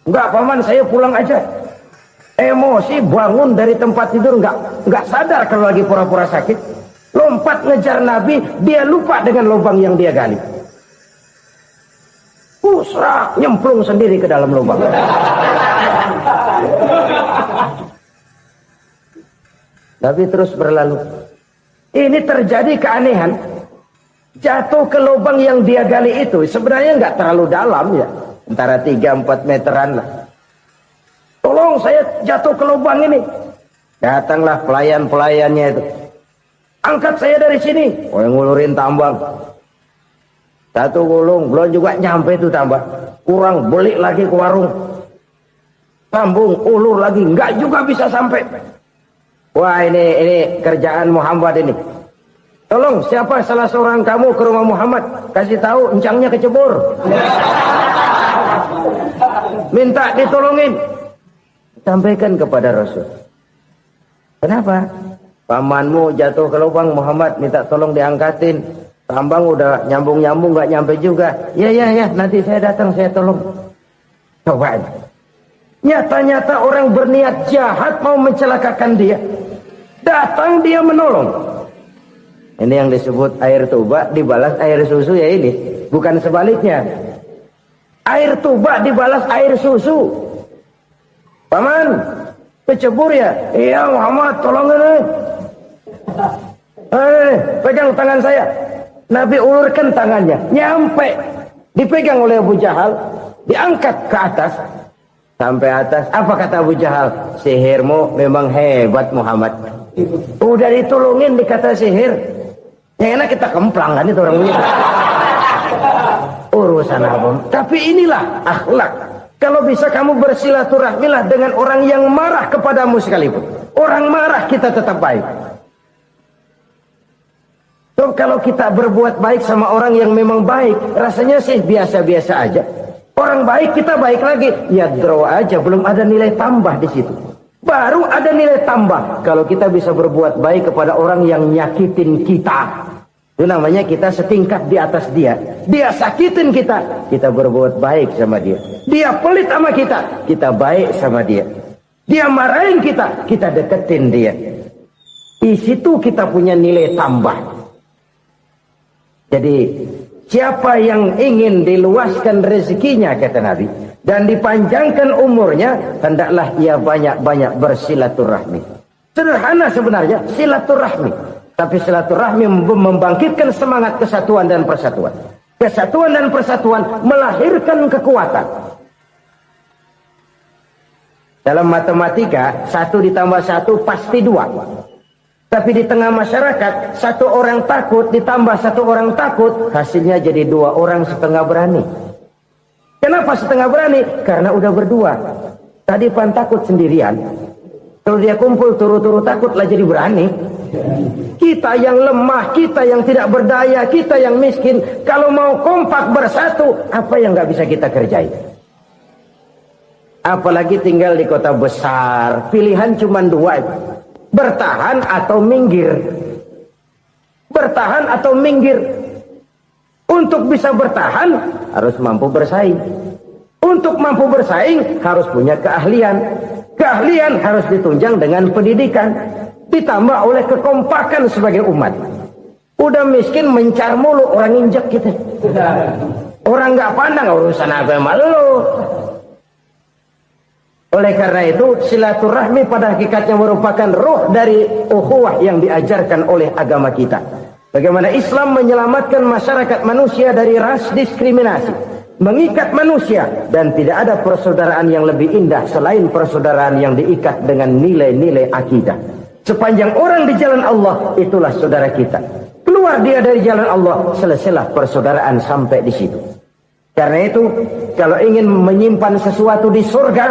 Enggak paman, saya pulang aja. Emosi bangun dari tempat tidur, enggak sadar kalau lagi pura-pura sakit. Lompat ngejar Nabi, dia lupa dengan lubang yang dia gali. Pusrak, nyemplung sendiri ke dalam lubang. Nabi terus berlalu. Ini terjadi keanehan. Jatuh ke lubang yang dia gali itu sebenarnya nggak terlalu dalam ya, antara 3-4 meteran lah. Tolong saya jatuh ke lubang ini. Datanglah pelayan-pelayannya itu. Angkat saya dari sini. Oh, yang ngulurin tambang. Satu gulung, belum juga nyampe itu tambah. Kurang beli lagi ke warung. Sambung, ulur lagi, enggak juga bisa sampai. Wah ini kerjaan Muhammad ini. Tolong siapa salah seorang kamu ke rumah Muhammad, kasih tahu encangnya kecebur. Minta ditolongin. Sampaikan kepada Rasul. Kenapa? Pamanmu jatuh ke lubang, Muhammad minta tolong diangkatin. Tambang udah nyambung-nyambung nggak nyampe juga. Ya, nanti saya datang, saya tolong. Coba aja. Nyata-nyata orang berniat jahat mau mencelakakan dia. Datang dia menolong. Ini yang disebut air tuba dibalas air susu ya ini. Bukan sebaliknya. Air tuba dibalas air susu. Paman, kecebur ya? Iya Muhammad, tolong ini. Pegang tangan saya. Nabi ulurkan tangannya, nyampe, dipegang oleh Abu Jahal, diangkat ke atas, sampai atas. Apa kata Abu Jahal? Sihirmu memang hebat Muhammad. Udah ditolongin dikata sihir, yang enak kita kemplang kan itu orang begitu. Urusan apa? Tapi inilah akhlak. Kalau bisa kamu bersilaturahmilah dengan orang yang marah kepadamu sekalipun. Orang marah kita tetap baik. So, kalau kita berbuat baik sama orang yang memang baik, rasanya sih biasa-biasa aja. Orang baik kita baik lagi, ya draw aja, belum ada nilai tambah di situ. Baru ada nilai tambah kalau kita bisa berbuat baik kepada orang yang nyakitin kita. Itu namanya kita setingkat di atas dia. Dia sakitin kita, kita berbuat baik sama dia. Dia pelit sama kita, kita baik sama dia. Dia marahin kita, kita deketin dia. Di situ kita punya nilai tambah. Jadi siapa yang ingin diluaskan rezekinya kata Nabi dan dipanjangkan umurnya, hendaklah ia banyak-banyak bersilaturahmi. Sederhana sebenarnya silaturahmi, tapi silaturahmi membangkitkan semangat kesatuan dan persatuan. Kesatuan dan persatuan melahirkan kekuatan. Dalam matematika 1 ditambah 1 pasti 2. Tapi di tengah masyarakat, 1 orang takut ditambah 1 orang takut, hasilnya jadi 2 orang setengah berani. Kenapa setengah berani? Karena udah berdua. Tadi pan takut sendirian. Kalau dia kumpul turu-turu takutlah jadi berani. Kita yang lemah, kita yang tidak berdaya, kita yang miskin, kalau mau kompak bersatu, apa yang nggak bisa kita kerjain? Apalagi tinggal di kota besar, pilihan cuma 2. Bertahan atau minggir. Bertahan atau minggir. Untuk bisa bertahan harus mampu bersaing. Untuk mampu bersaing harus punya keahlian. Keahlian harus ditunjang dengan pendidikan, ditambah oleh kekompakan sebagai umat. Udah miskin mencar mulu, orang injek kita. Orang nggak pandang urusan apa malu. Oleh karena itu silaturahmi pada hakikatnya merupakan roh dari ukhuwah yang diajarkan oleh agama kita. Bagaimana Islam menyelamatkan masyarakat manusia dari ras diskriminasi, mengikat manusia, dan tidak ada persaudaraan yang lebih indah selain persaudaraan yang diikat dengan nilai-nilai akidah. Sepanjang orang di jalan Allah, itulah saudara kita. Keluar dia dari jalan Allah, selesailah persaudaraan sampai di situ. Karena itu, kalau ingin menyimpan sesuatu di surga,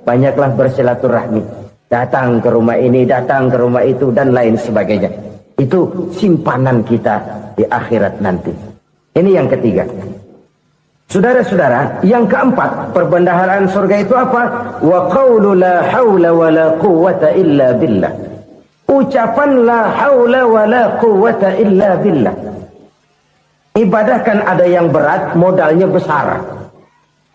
banyaklah bersilaturahmi. Datang ke rumah ini, datang ke rumah itu, dan lain sebagainya. Itu simpanan kita di akhirat nanti. Ini yang ketiga. Saudara-saudara, yang keempat, perbendaharaan surga itu apa? Wa qawlu la hawla wa la quwwata illa billah. Ucapan la hawla wa la quwwata illa billah. Ibadah kan ada yang berat, modalnya besar.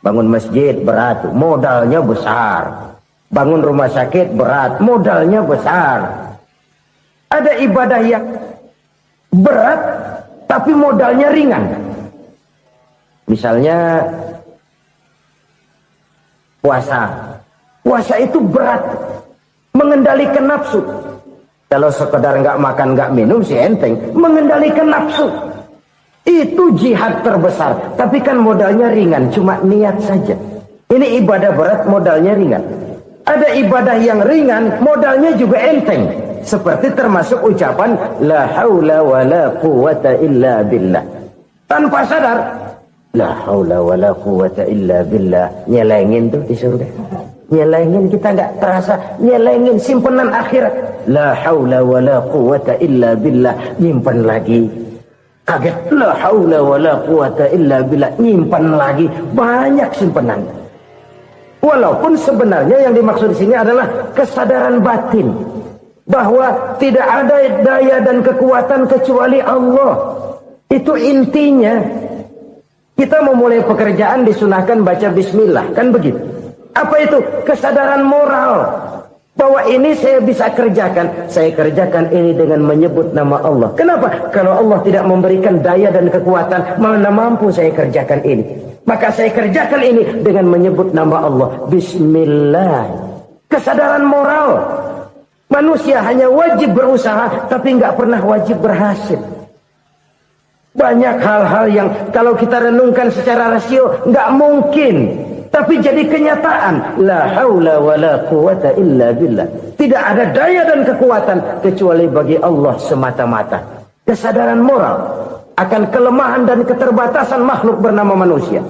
Bangun masjid berat, modalnya besar. Bangun rumah sakit berat, modalnya besar. Ada ibadah yang berat, tapi modalnya ringan. Misalnya puasa. Puasa itu berat, mengendalikan nafsu. Kalau sekedar nggak makan nggak minum sih enteng, mengendalikan nafsu. Itu jihad terbesar, tapi kan modalnya ringan, cuma niat saja. Ini ibadah berat, modalnya ringan. Ada ibadah yang ringan, modalnya juga enteng. Seperti termasuk ucapan la haula wa la quwwata illa billah. tanpa sadar. La haula wala quwata illa billah. Nyelengin tuh di surga. Nyelengin, kita nggak terasa. Nyelengin simpenan akhirat. La haula wala quwata illa billah. Nyimpan lagi. Kaget. La haula wala quwata illa billah. Nyimpan lagi. Banyak simpenan. Walaupun sebenarnya yang dimaksud di sini adalah kesadaran batin. Bahwa tidak ada daya dan kekuatan kecuali Allah. Itu intinya. Kita memulai pekerjaan disunahkan baca bismillah, kan begitu? Apa itu? Kesadaran moral. Bahwa ini saya bisa kerjakan. Saya kerjakan ini dengan menyebut nama Allah. Kenapa? Kalau Allah tidak memberikan daya dan kekuatan, mana mampu saya kerjakan ini. Maka saya kerjakan ini dengan menyebut nama Allah. Bismillah. Kesadaran moral. Manusia hanya wajib berusaha, tapi nggak pernah wajib berhasil. Banyak hal-hal yang kalau kita renungkan secara rasio nggak mungkin, tapi jadi kenyataan. La haula wala quwata illa billah. Tidak ada daya dan kekuatan kecuali bagi Allah semata-mata. Kesadaran moral akan kelemahan dan keterbatasan makhluk bernama manusia.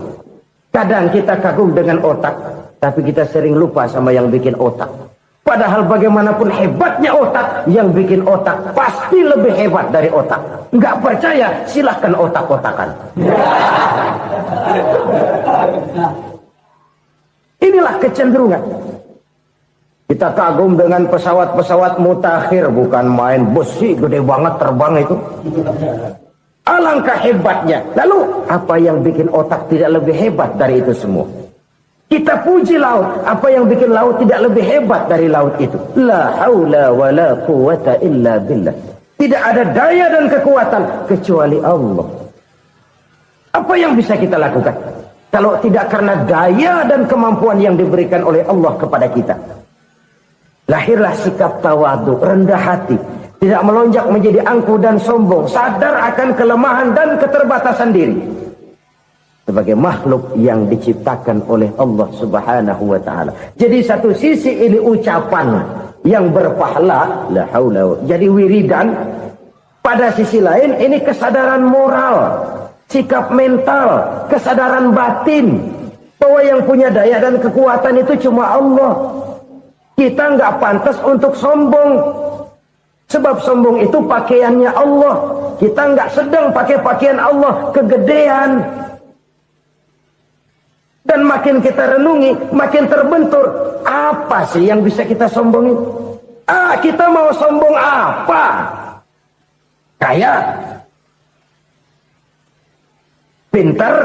Kadang kita kagum dengan otak, tapi kita sering lupa sama yang bikin otak. Padahal bagaimanapun hebatnya otak, yang bikin otak pasti lebih hebat dari otak. Nggak percaya, silahkan otak-otakan. Inilah kecenderungan. Kita kagum dengan pesawat-pesawat mutakhir, bukan main besi gede banget terbang itu. Alangkah hebatnya. Lalu apa yang bikin otak tidak lebih hebat dari itu semua? Kita puji laut. Apa yang bikin laut tidak lebih hebat dari laut itu? La haula wa la quwata illa billah. Tidak ada daya dan kekuatan kecuali Allah. Apa yang bisa kita lakukan? Kalau tidak karena daya dan kemampuan yang diberikan oleh Allah kepada kita. Lahirlah sikap tawadu, rendah hati. Tidak melonjak menjadi angkuh dan sombong. Sadar akan kelemahan dan keterbatasan diri. Sebagai makhluk yang diciptakan oleh Allah subhanahu wa ta'ala. Jadi satu sisi ini ucapan yang berpahala, la haula, jadi wiridan. Pada sisi lain ini kesadaran moral, sikap mental, kesadaran batin. Bahwa yang punya daya dan kekuatan itu cuma Allah. Kita nggak pantas untuk sombong. Sebab sombong itu pakaiannya Allah. Kita nggak sedang pakai pakaian Allah, kegedean. Dan makin kita renungi, makin terbentur. Apa sih yang bisa kita sombongin? Kita mau sombong apa? Kaya? Pintar?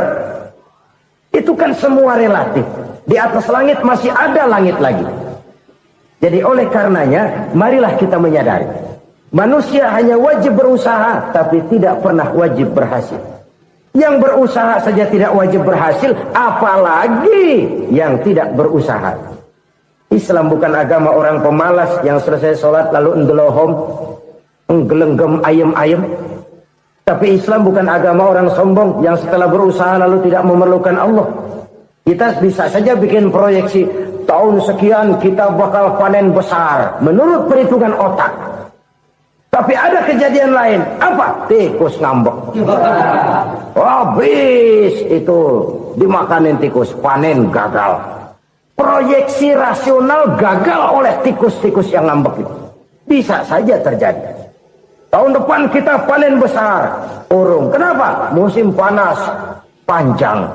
Itu kan semua relatif. Di atas langit masih ada langit lagi. Jadi oleh karenanya, marilah kita menyadari. Manusia hanya wajib berusaha, tapi tidak pernah wajib berhasil. Yang berusaha saja tidak wajib berhasil, apalagi yang tidak berusaha. Islam bukan agama orang pemalas yang selesai sholat lalu endelohom, nggelenggem ayem-ayem. Tapi Islam bukan agama orang sombong yang setelah berusaha lalu tidak memerlukan Allah. Kita bisa saja bikin proyeksi, tahun sekian kita bakal panen besar menurut perhitungan otak. Tapi ada kejadian lain. Apa? Tikus ngambek. Habis itu dimakanin tikus, panen gagal. Proyeksi rasional gagal oleh tikus-tikus yang ngambek itu. Bisa saja terjadi. Tahun depan kita panen besar. Urung. Kenapa? Musim panas panjang.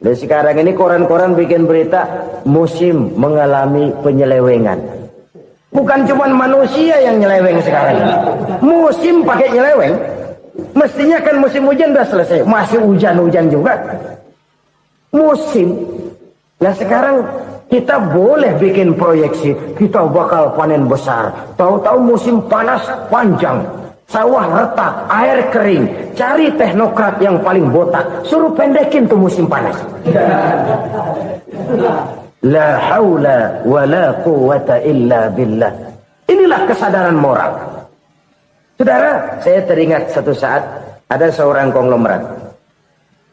Dan sekarang ini koran-koran bikin berita musim mengalami penyelewengan. Bukan cuma manusia yang nyeleweng sekarang. Musim pakai nyeleweng. Mestinya kan musim hujan udah selesai. Masih hujan-hujan juga. Musim. Nah sekarang kita boleh bikin proyeksi. Kita bakal panen besar. Tahu-tahu musim panas panjang. Sawah retak, air kering. Cari teknokrat yang paling botak. Suruh pendekin tuh musim panas. La haula wa la quwata illa billah. Inilah kesadaran moral. Saudara, saya teringat satu saat ada seorang konglomerat.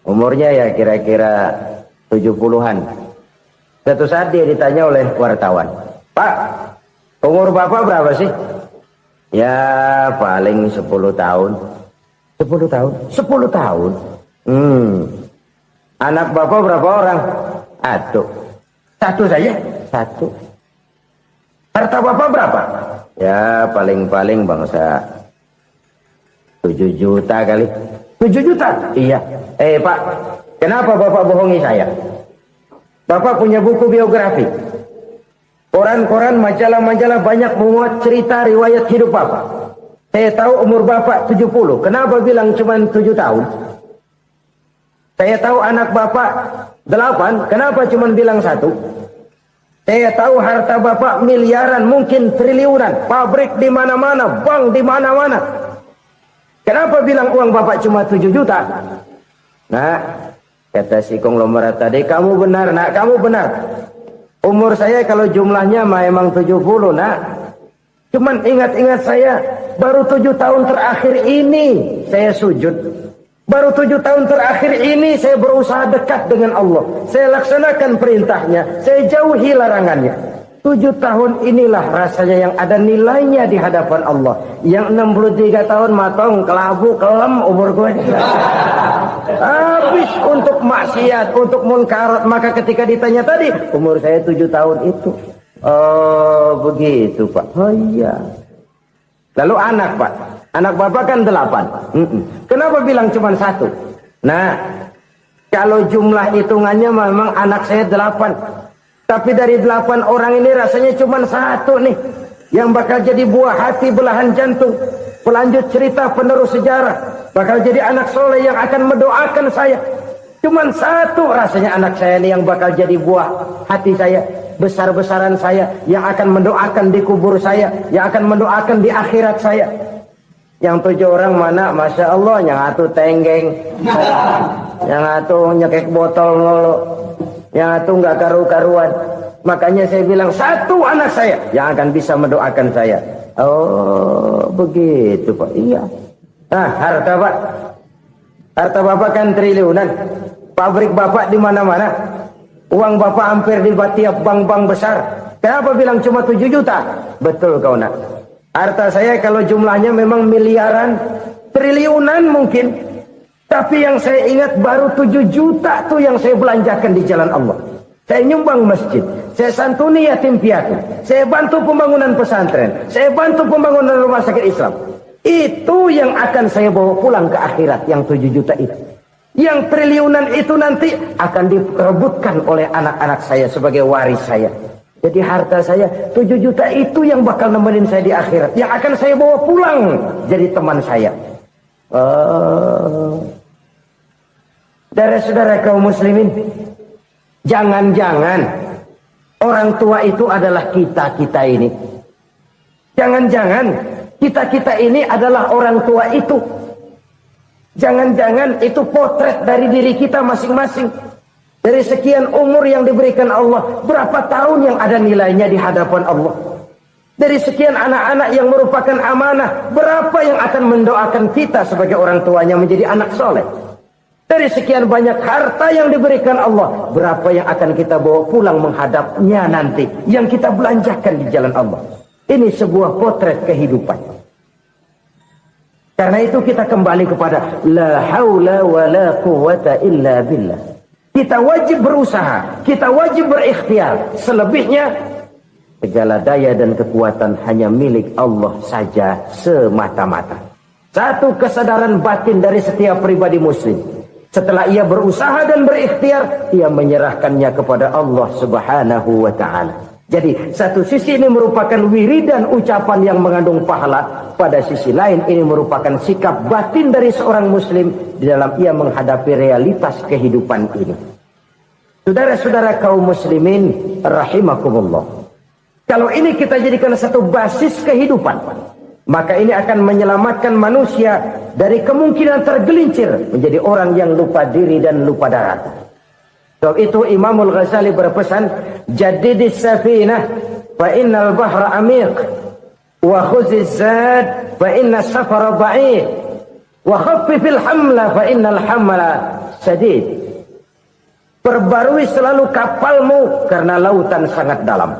Umurnya ya kira-kira 70-an. Satu saat dia ditanya oleh wartawan, "Pak, umur Bapak berapa sih?" "Ya paling 10 tahun. 10 tahun? 10 tahun. Anak bapak berapa orang? Satu saja? Satu. Harta bapak berapa? Ya paling-paling bangsa 7 juta kali. 7 juta? Iya. Pak, kenapa bapak bohongi saya? Bapak punya buku biografi. Koran-koran, majalah-majalah banyak memuat cerita riwayat hidup bapak. Saya tahu umur bapak 70. Kenapa bilang cuma 7 tahun? Saya tahu anak bapak 8. Kenapa cuma bilang 1? Saya tahu harta bapak miliaran, mungkin triliunan. Pabrik di mana-mana, bank di mana-mana. Kenapa bilang uang bapak cuma 7 juta? Nah, kata si konglomerat tadi, kamu benar nak, kamu benar. Umur saya kalau jumlahnya memang 70 nak. Cuman ingat-ingat saya, baru 7 tahun terakhir ini saya sujud. Baru 7 tahun terakhir ini saya berusaha dekat dengan Allah. Saya laksanakan perintahnya, saya jauhi larangannya. 7 tahun inilah rasanya yang ada nilainya di hadapan Allah. Yang 63 tahun matong, kelabu, kelam umur gue. Habis untuk maksiat, untuk munkarat. Maka ketika ditanya tadi, umur saya 7 tahun itu. Oh begitu Pak. Oh iya. Lalu anak Pak. Anak bapak kan 8. Kenapa bilang cuma 1? Nah, kalau jumlah hitungannya memang anak saya 8. Tapi dari 8 orang ini rasanya cuma 1 nih. Yang bakal jadi buah hati, belahan jantung. Pelanjut cerita, penerus sejarah. Bakal jadi anak soleh yang akan mendoakan saya. Cuma 1 rasanya anak saya ini yang bakal jadi buah hati saya. Besar-besaran saya. Yang akan mendoakan di kubur saya. Yang akan mendoakan di akhirat saya. Yang 7 orang mana? Masya Allah. Yang 1 tenggeng. Yang 1 nyekek botol mulu. Yang 1 nggak karu-karuan. Makanya saya bilang 1 anak saya yang akan bisa mendoakan saya. Oh begitu Pak. Iya. Nah harta Pak. Harta bapak kan triliunan. Pabrik bapak di mana-mana. Uang bapak hampir di tiap bank-bank besar. Kenapa bilang cuma 7 juta? Betul kau nak. Harta saya kalau jumlahnya memang miliaran, triliunan mungkin. Tapi yang saya ingat baru 7 juta tuh yang saya belanjakan di jalan Allah. Saya nyumbang masjid, saya santuni yatim piatu, saya bantu pembangunan pesantren, saya bantu pembangunan rumah sakit Islam. Itu yang akan saya bawa pulang ke akhirat, yang 7 juta itu. Yang triliunan itu nanti akan diperebutkan oleh anak-anak saya sebagai waris saya. Jadi harta saya 7 juta itu yang bakal nemenin saya di akhirat. Yang akan saya bawa pulang jadi teman saya. Saudara-saudara kaum muslimin, jangan-jangan orang tua itu adalah kita-kita ini. Jangan-jangan kita-kita ini adalah orang tua itu. Jangan-jangan itu potret dari diri kita masing-masing. Dari sekian umur yang diberikan Allah, berapa tahun yang ada nilainya di hadapan Allah? Dari sekian anak-anak yang merupakan amanah, berapa yang akan mendoakan kita sebagai orang tuanya menjadi anak soleh? Dari sekian banyak harta yang diberikan Allah, berapa yang akan kita bawa pulang menghadapnya nanti, yang kita belanjakan di jalan Allah? Ini sebuah potret kehidupan. Karena itu kita kembali kepada la haula wa la quwwata illa billah. Kita wajib berusaha, kita wajib berikhtiar. Selebihnya segala daya dan kekuatan hanya milik Allah saja semata-mata. Satu kesadaran batin dari setiap pribadi muslim. Setelah ia berusaha dan berikhtiar, ia menyerahkannya kepada Allah Subhanahu wa ta'ala. Jadi satu sisi ini merupakan wiridan ucapan yang mengandung pahala. Pada sisi lain ini merupakan sikap batin dari seorang muslim di dalam ia menghadapi realitas kehidupan ini. Saudara-saudara kaum muslimin rahimakumullah. Kalau ini kita jadikan satu basis kehidupan, maka ini akan menyelamatkan manusia dari kemungkinan tergelincir menjadi orang yang lupa diri dan lupa darat. Sebab itu Imamul Ghazali berpesan, jadidis safinah fa innal bahra amiq wa khuziz zad fa inna safara ba'id wa khaffifil hamla fa innal hamla sadid. Perbarui selalu kapalmu karena lautan sangat dalam.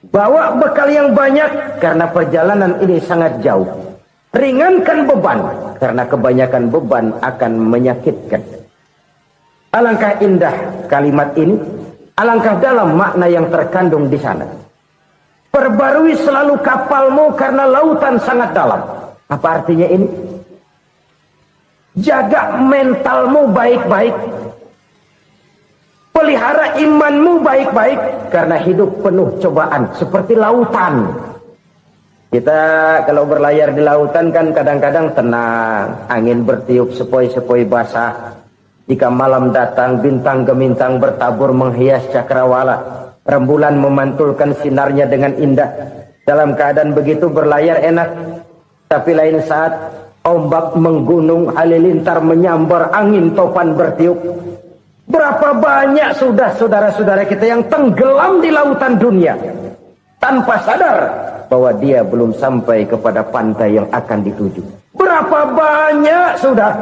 Bawa bekal yang banyak karena perjalanan ini sangat jauh. Ringankan beban, karena kebanyakan beban akan menyakitkan. Alangkah indah kalimat ini, alangkah dalam makna yang terkandung di sana. Perbarui selalu kapalmu karena lautan sangat dalam. Apa artinya ini? Jaga mentalmu baik-baik. Pelihara imanmu baik-baik, karena hidup penuh cobaan seperti lautan. Kita kalau berlayar di lautan kan kadang-kadang tenang, angin bertiup sepoi-sepoi basah. Jika malam datang, bintang gemintang bertabur menghias cakrawala. Rembulan memantulkan sinarnya dengan indah. Dalam keadaan begitu berlayar enak. Tapi lain saat ombak menggunung, halilintar menyambar, angin topan bertiup. Berapa banyak sudah saudara-saudara kita yang tenggelam di lautan dunia tanpa sadar bahwa dia belum sampai kepada pantai yang akan dituju. Berapa banyak sudah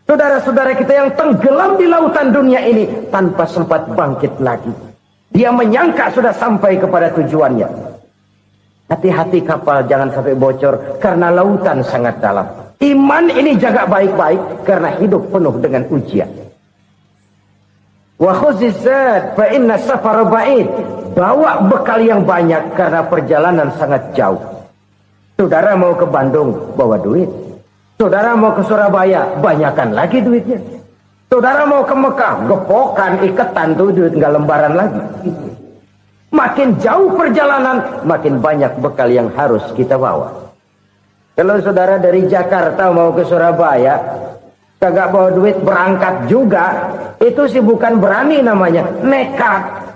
saudara-saudara kita yang tenggelam di lautan dunia ini tanpa sempat bangkit lagi. Dia menyangka sudah sampai kepada tujuannya. Hati-hati kapal jangan sampai bocor karena lautan sangat dalam. Iman ini jaga baik-baik karena hidup penuh dengan ujian. Wa khuzizat fa inna safara ba'id. Bawa bekal yang banyak karena perjalanan sangat jauh. Saudara mau ke Bandung, bawa duit. Saudara mau ke Surabaya, banyakkan lagi duitnya. Saudara mau ke Mekah, gepokan, iketan tuh duit, nggak lembaran lagi. Makin jauh perjalanan, makin banyak bekal yang harus kita bawa. Kalau saudara dari Jakarta mau ke Surabaya, kagak bawa duit berangkat juga, itu sih bukan berani namanya, nekat.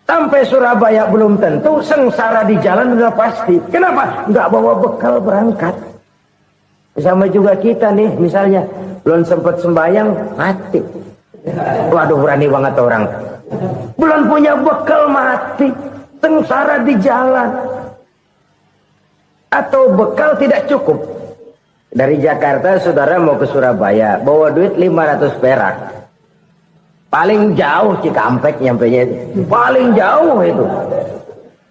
Sampai Surabaya belum tentu, sengsara di jalan udah pasti. Kenapa? Nggak bawa bekal berangkat. Sama juga kita nih, misalnya belum sempat sembahyang, mati. Waduh, berani banget orang. Belum punya bekal, mati. Sengsara di jalan. Atau bekal tidak cukup. Dari Jakarta saudara mau ke Surabaya, bawa duit 500 perak. Paling jauh Cikampek nyampenya itu. Paling jauh itu.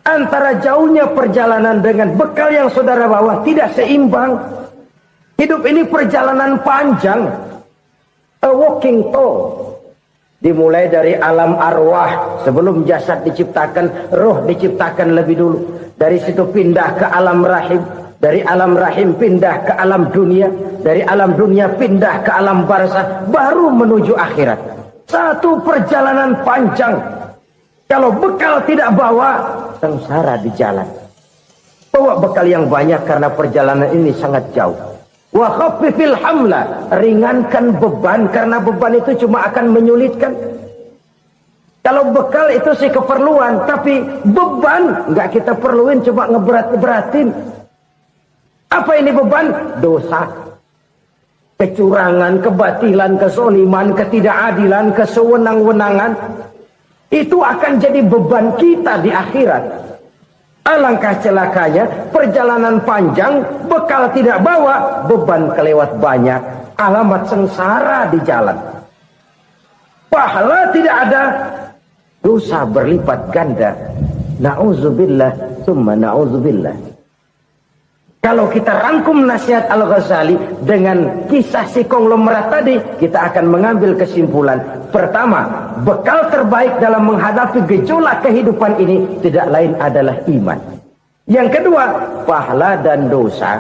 Antara jauhnya perjalanan dengan bekal yang saudara bawa tidak seimbang. Hidup ini perjalanan panjang. A walking tour. Dimulai dari alam arwah. Sebelum jasad diciptakan, roh diciptakan lebih dulu. Dari situ pindah ke alam rahim. Dari alam rahim pindah ke alam dunia. Dari alam dunia pindah ke alam barzah. Baru menuju akhirat. Satu perjalanan panjang. Kalau bekal tidak bawa, sengsara di jalan. Bawa bekal yang banyak karena perjalanan ini sangat jauh. Wa khaffifil hamla, ringankan beban karena beban itu cuma akan menyulitkan. Kalau bekal itu sih keperluan, tapi beban nggak kita perluin, coba ngeberat-beratin. Apa ini beban? Dosa. Kecurangan, kebatilan, kesoliman, ketidakadilan, kesewenang-wenangan. Itu akan jadi beban kita di akhirat. Alangkah celakanya, perjalanan panjang, bekal tidak bawa, beban kelewat banyak. Alamat sengsara di jalan. Pahala tidak ada, dosa berlipat ganda. Na'udzubillah, summa na'udzubillah. Kalau kita rangkum nasihat Al-Ghazali dengan kisah si konglomerat tadi, kita akan mengambil kesimpulan. Pertama, bekal terbaik dalam menghadapi gejolak kehidupan ini tidak lain adalah iman. Yang kedua, pahala dan dosa.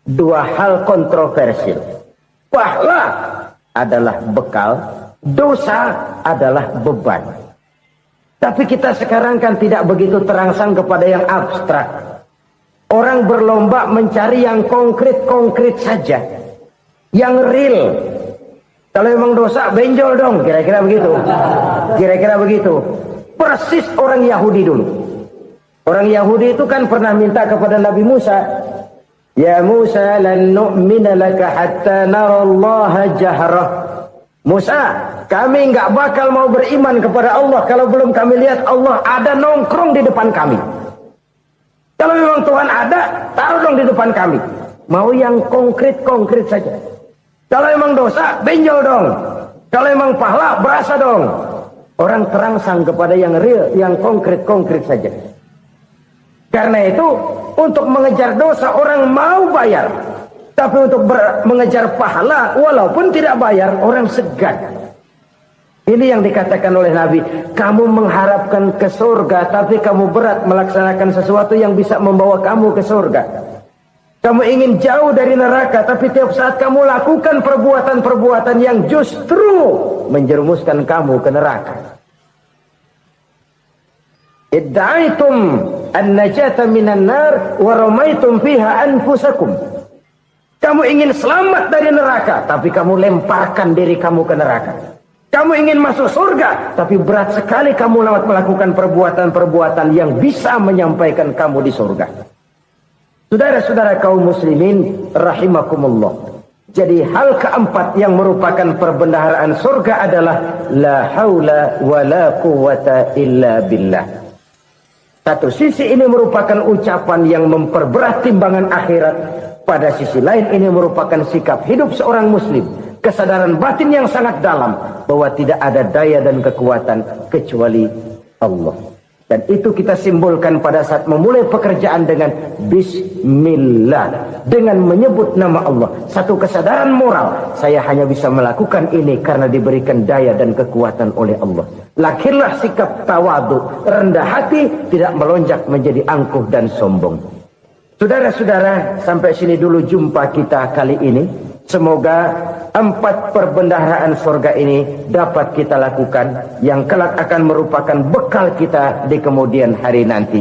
Dua hal kontroversial. Pahala adalah bekal, dosa adalah beban. Tapi kita sekarang kan tidak begitu terangsang kepada yang abstrak. Orang berlomba mencari yang konkret-konkret saja. Yang real. Kalau memang dosa, benjol dong. Kira-kira begitu. Kira-kira begitu. Persis orang Yahudi dulu. Orang Yahudi itu kan pernah minta kepada Nabi Musa. Ya Musa, lan nu'mina laka hatta narallaha jahrah. Musa, kami nggak bakal mau beriman kepada Allah kalau belum kami lihat Allah ada nongkrong di depan kami. Kalau memang Tuhan ada, taruh dong di depan kami. Mau yang konkret-konkret saja. Kalau memang dosa, benjol dong. Kalau memang pahala, berasa dong. Orang terangsang kepada yang real, yang konkret-konkret saja. Karena itu untuk mengejar dosa orang mau bayar. Tapi untuk mengejar pahala walaupun tidak bayar orang segan. Ini yang dikatakan oleh Nabi. Kamu mengharapkan ke surga tapi kamu berat melaksanakan sesuatu yang bisa membawa kamu ke surga. Kamu ingin jauh dari neraka tapi tiap saat kamu lakukan perbuatan-perbuatan yang justru menjerumuskan kamu ke neraka. Idda'aitum an-najata minan nar wa ramaitum fiha anfusakum. Kamu ingin selamat dari neraka, tapi kamu lemparkan diri kamu ke neraka. Kamu ingin masuk surga, tapi berat sekali kamu melakukan perbuatan-perbuatan yang bisa menyampaikan kamu di surga. Saudara-saudara kaum muslimin rahimakumullah. Jadi hal keempat yang merupakan perbendaharaan surga adalah la haula wa la quwwata illa billah. Satu sisi ini merupakan ucapan yang memperberat timbangan akhirat. Pada sisi lain ini merupakan sikap hidup seorang muslim. Kesadaran batin yang sangat dalam bahwa tidak ada daya dan kekuatan kecuali Allah. Dan itu kita simbolkan pada saat memulai pekerjaan dengan Bismillah. Dengan menyebut nama Allah. Satu kesadaran moral. Saya hanya bisa melakukan ini karena diberikan daya dan kekuatan oleh Allah. Lahirlah sikap tawadu, rendah hati, tidak melonjak menjadi angkuh dan sombong. Saudara-saudara, sampai sini dulu jumpa kita kali ini. Semoga 4 perbendaharaan surga ini dapat kita lakukan, yang kelak akan merupakan bekal kita di kemudian hari nanti.